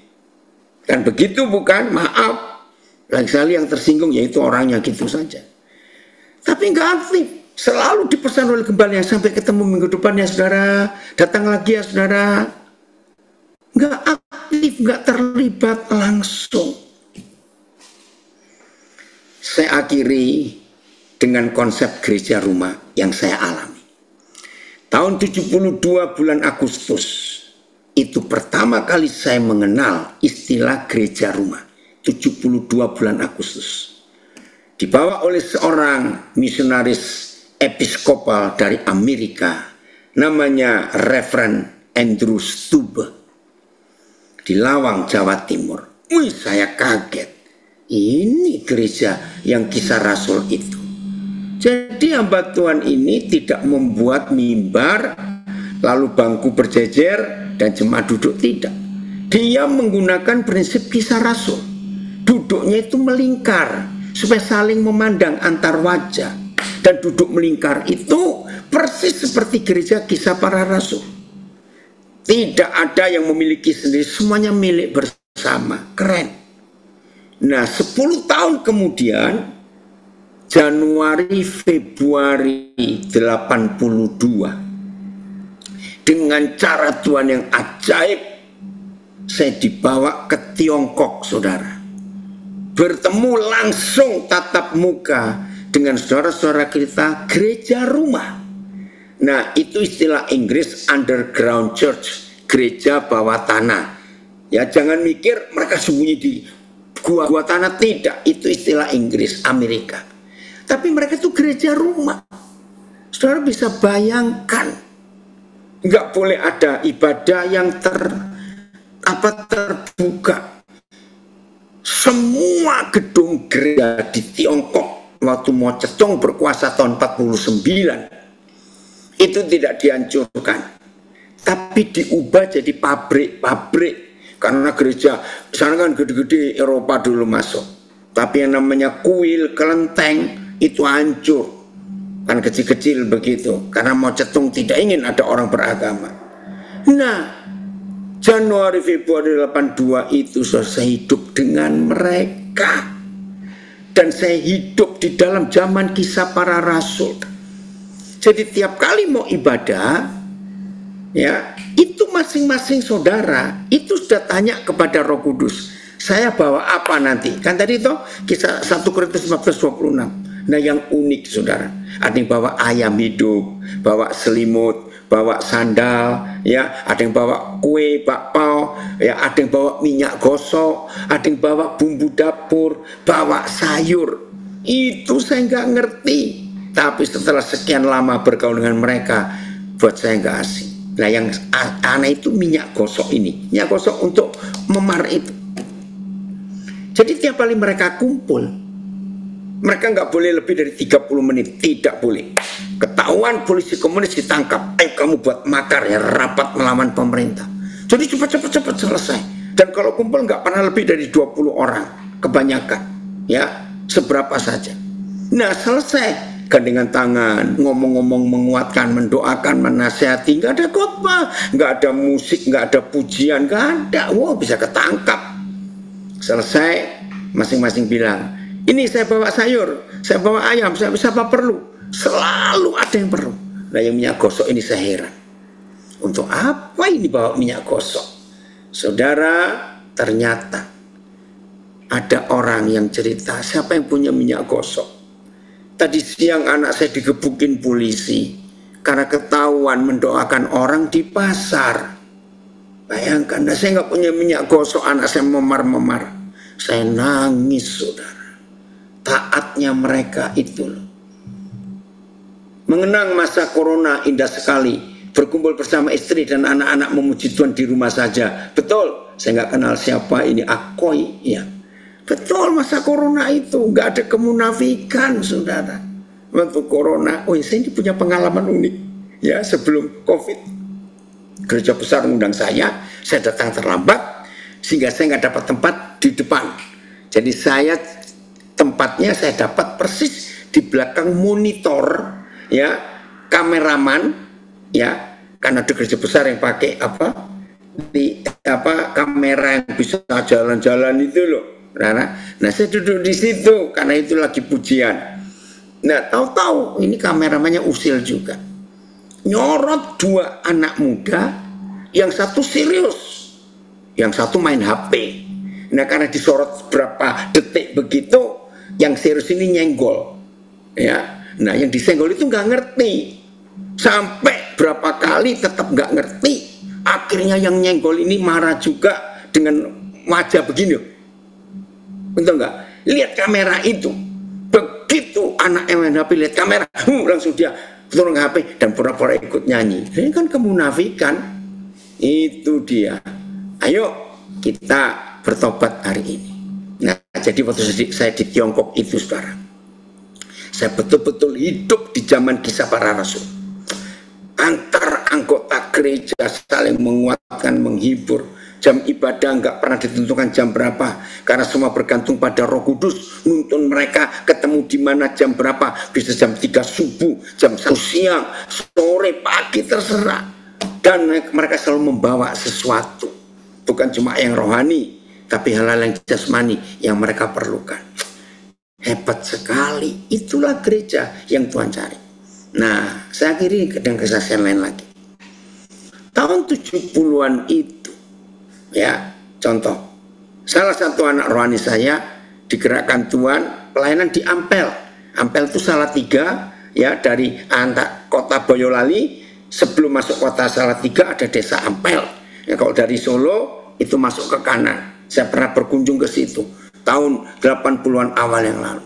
Kan begitu bukan? Maaf. Lagi sekali yang tersinggung yaitu orangnya gitu saja. Tapi nggak aktif. Selalu dipesan oleh gembala sampai ketemu minggu depannya saudara. Datang lagi ya saudara. Nggak aktif, nggak terlibat langsung. Saya akhiri dengan konsep gereja rumah yang saya alami. Tahun 72 bulan Agustus, itu pertama kali saya mengenal istilah gereja rumah. 72 bulan Agustus. Dibawa oleh seorang misionaris episkopal dari Amerika, namanya Reverend Andrew Stubbe, di Lawang, Jawa Timur. Saya kaget. Ini gereja yang kisah Rasul itu. Jadi hamba Tuhan ini tidak membuat mimbar, lalu bangku berjejer, dan jemaat duduk, tidak. Dia menggunakan prinsip kisah Rasul. Duduknya itu melingkar, supaya saling memandang antar wajah. Dan duduk melingkar itu persis seperti gereja kisah para Rasul. Tidak ada yang memiliki sendiri, semuanya milik bersama. Keren. Nah, 10 tahun kemudian, Januari Februari 82, dengan cara Tuhan yang ajaib, saya dibawa ke Tiongkok, saudara. Bertemu langsung tatap muka dengan saudara-saudara kita, gereja rumah. Nah, itu istilah Inggris underground church, gereja bawah tanah. Ya, jangan mikir mereka sembunyi di gua tanah, tidak. Itu istilah Inggris, Amerika. Tapi mereka itu gereja rumah. Saudara bisa bayangkan, nggak boleh ada ibadah yang terbuka. Semua gedung gereja di Tiongkok waktu Mao Zedong berkuasa tahun 49 itu tidak dihancurkan, tapi diubah jadi pabrik-pabrik. Karena gereja sana kan gede-gede, Eropa dulu masuk. Tapi yang namanya kuil, kelenteng itu hancur, kan kecil-kecil begitu, karena Mao Zedong tidak ingin ada orang beragama. Nah, Januari Februari 82 itu saya hidup dengan mereka, dan saya hidup di dalam zaman kisah para Rasul. Jadi tiap kali mau ibadah, ya itu masing-masing saudara itu sudah tanya kepada Roh Kudus, saya bawa apa nanti? Kan tadi itu kisah 1 Korintus 15:26. Nah, yang unik saudara, ada yang bawa ayam hidup, bawa selimut, bawa sandal, ya, ada yang bawa kue, bakpao, ya, ada yang bawa minyak gosok, ada yang bawa bumbu dapur, bawa sayur. Itu saya nggak ngerti, tapi setelah sekian lama bergaul dengan mereka, buat saya nggak asing. Nah, yang aneh itu minyak gosok ini, minyak gosok untuk memar itu. Jadi tiap kali mereka kumpul, mereka nggak boleh lebih dari 30 menit, tidak boleh. Ketahuan polisi komunis ditangkap, kamu buat makar ya, rapat melawan pemerintah. Jadi cepat selesai. Dan kalau kumpul nggak pernah lebih dari 20 orang. kebanyakan, ya, seberapa saja. Nah, selesai gandengan tangan, ngomong-ngomong, menguatkan, mendoakan, menasihati, nggak ada khotbah, nggak ada musik, nggak ada pujian, nggak ada. Wow, bisa ketangkap. Selesai, masing-masing bilang, ini saya bawa sayur, saya bawa ayam, siapa perlu? Selalu ada yang perlu. Nah, yang minyak gosok ini saya heran. Untuk apa ini bawa minyak gosok? Saudara, ternyata ada orang yang cerita, siapa yang punya minyak gosok? Tadi siang anak saya digebukin polisi karena ketahuan mendoakan orang di pasar. Bayangkan, saya nggak punya minyak gosok, anak saya memar-memar. Saya nangis, saudara. Taatnya mereka itu loh. Mengenang masa corona indah sekali. Berkumpul bersama istri dan anak-anak memuji Tuhan di rumah saja. Betul, saya nggak kenal siapa ini, Akoi, ya. Betul, masa corona itu nggak ada kemunafikan, saudara. Waktu corona, saya ini punya pengalaman unik, ya. Sebelum COVID, gereja besar mengundang saya datang terlambat sehingga saya nggak dapat tempat di depan. Jadi tempatnya saya dapat persis di belakang monitor, ya, kameraman, ya, karena ada gereja besar yang pakai kamera yang bisa jalan-jalan itu loh. Nah, saya duduk di situ karena itu lagi pujian. Nah, tahu-tahu ini kameramannya usil juga. Nyorot 2 anak muda, yang satu serius, yang satu main HP. Nah, karena disorot berapa detik begitu, yang serius ini nyenggol. Ya, nah yang disenggol itu nggak ngerti. Sampai berapa kali tetap nggak ngerti. Akhirnya yang nyenggol ini marah juga dengan wajah begini. Betul nggak? Lihat kamera itu. Begitu anak yang main HP lihat kamera, langsung dia turun HP dan pura-pura ikut nyanyi. Ini kan kemunafikan. Itu dia. Ayo kita bertobat hari ini. Nah, jadi waktu saya di Tiongkok itu, saudara, saya betul-betul hidup di zaman kisah para rasul. Antar anggota gereja saling menguatkan, menghibur. Jam ibadah nggak pernah ditentukan jam berapa, karena semua bergantung pada Roh Kudus. Nuntun mereka ketemu di mana jam berapa, bisa jam 3 subuh, jam 1 siang, sore, pagi, terserah. Dan mereka selalu membawa sesuatu, bukan cuma yang rohani, tapi hal-hal yang jasmani yang mereka perlukan. Hebat sekali, itulah gereja yang Tuhan cari. Nah, saya akhiri dengan kesaksian lain lagi. Tahun 70-an itu, ya, contoh, salah satu anak rohani saya digerakkan Tuhan pelayanan di Ampel. Ampel itu Salatiga, ya, dari kota Boyolali. Sebelum masuk kota Salatiga ada desa Ampel. Ya, kalau dari Solo itu masuk ke kanan. Saya pernah berkunjung ke situ tahun 80-an awal yang lalu.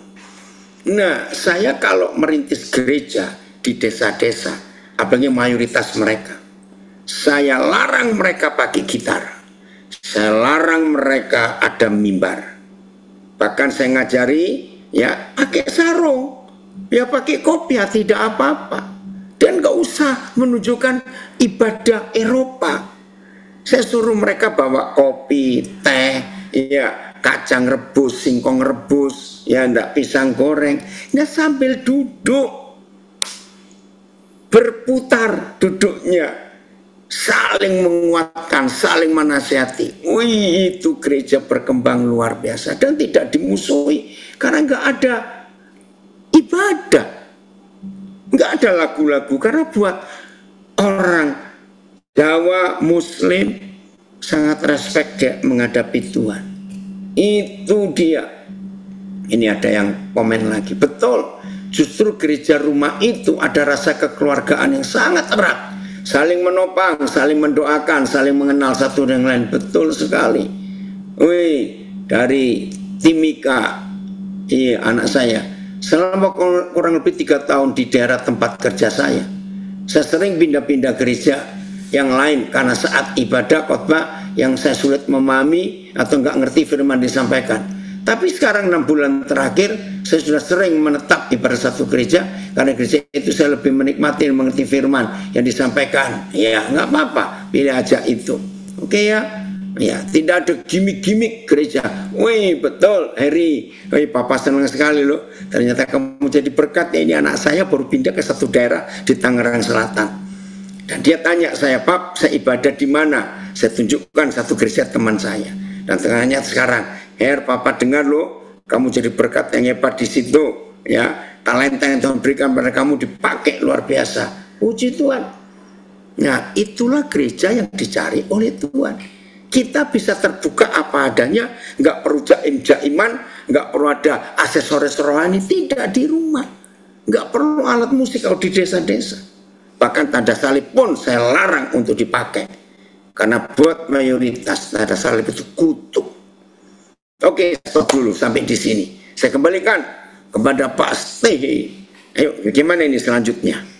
Nah, saya kalau merintis gereja di desa-desa, apalagi mayoritas mereka, saya larang mereka pakai gitar. Saya larang mereka ada mimbar. Bahkan saya ngajari, ya, pakai sarung, ya pakai kopiah, tidak apa-apa. Dan gak usah menunjukkan ibadah Eropa. Saya suruh mereka bawa kopi, teh, ya, kacang rebus, singkong rebus, ya, enggak pisang goreng. Nah, sambil duduk, berputar duduknya, saling menguatkan, saling menasihati. Wih, itu gereja berkembang luar biasa dan tidak dimusuhi karena nggak ada ibadah, nggak ada lagu-lagu. Karena buat orang Jawa Muslim sangat respect dia menghadapi Tuhan. Itu dia. Ini ada yang komen lagi. Betul, justru gereja rumah itu ada rasa kekeluargaan yang sangat erat. Saling menopang, saling mendoakan, saling mengenal satu dengan lain. Betul sekali. Wih, dari Timika, iya, anak saya, selama kurang lebih 3 tahun di daerah tempat kerja saya sering pindah-pindah gereja yang lain karena saat ibadah khotbah yang saya sulit memahami atau nggak ngerti firman disampaikan. Tapi sekarang 6 bulan terakhir saya sudah sering menetap di pada satu gereja karena gereja itu saya lebih menikmati dan mengerti firman yang disampaikan. Ya, nggak apa-apa, pilih aja itu. Oke ya. Ya, tidak ada gimmick-gimmick gereja. Wih, betul, Heri. Wih, Papa senang sekali loh. Ternyata kamu jadi berkat. Ya, ini anak saya baru pindah ke satu daerah di Tangerang Selatan. Dan dia tanya saya, Pap, saya ibadah di mana? Saya tunjukkan satu gereja teman saya. Dan tengahnya sekarang, Her, Papa dengar loh, kamu jadi berkat yang hebat di situ. Ya, talenta yang Tuhan berikan pada kamu dipakai luar biasa. Puji Tuhan. Nah, itulah gereja yang dicari oleh Tuhan. Kita bisa terbuka apa adanya, nggak perlu jaim-jaiman, nggak perlu ada aksesoris rohani, tidak di rumah. Nggak perlu alat musik kalau di desa-desa. Bahkan tanda salib pun saya larang untuk dipakai. Karena buat mayoritas tanda salib itu kutuk. Oke, stop dulu sampai di sini. Saya kembalikan kepada Pak Stehi. Ayo, bagaimana ini selanjutnya?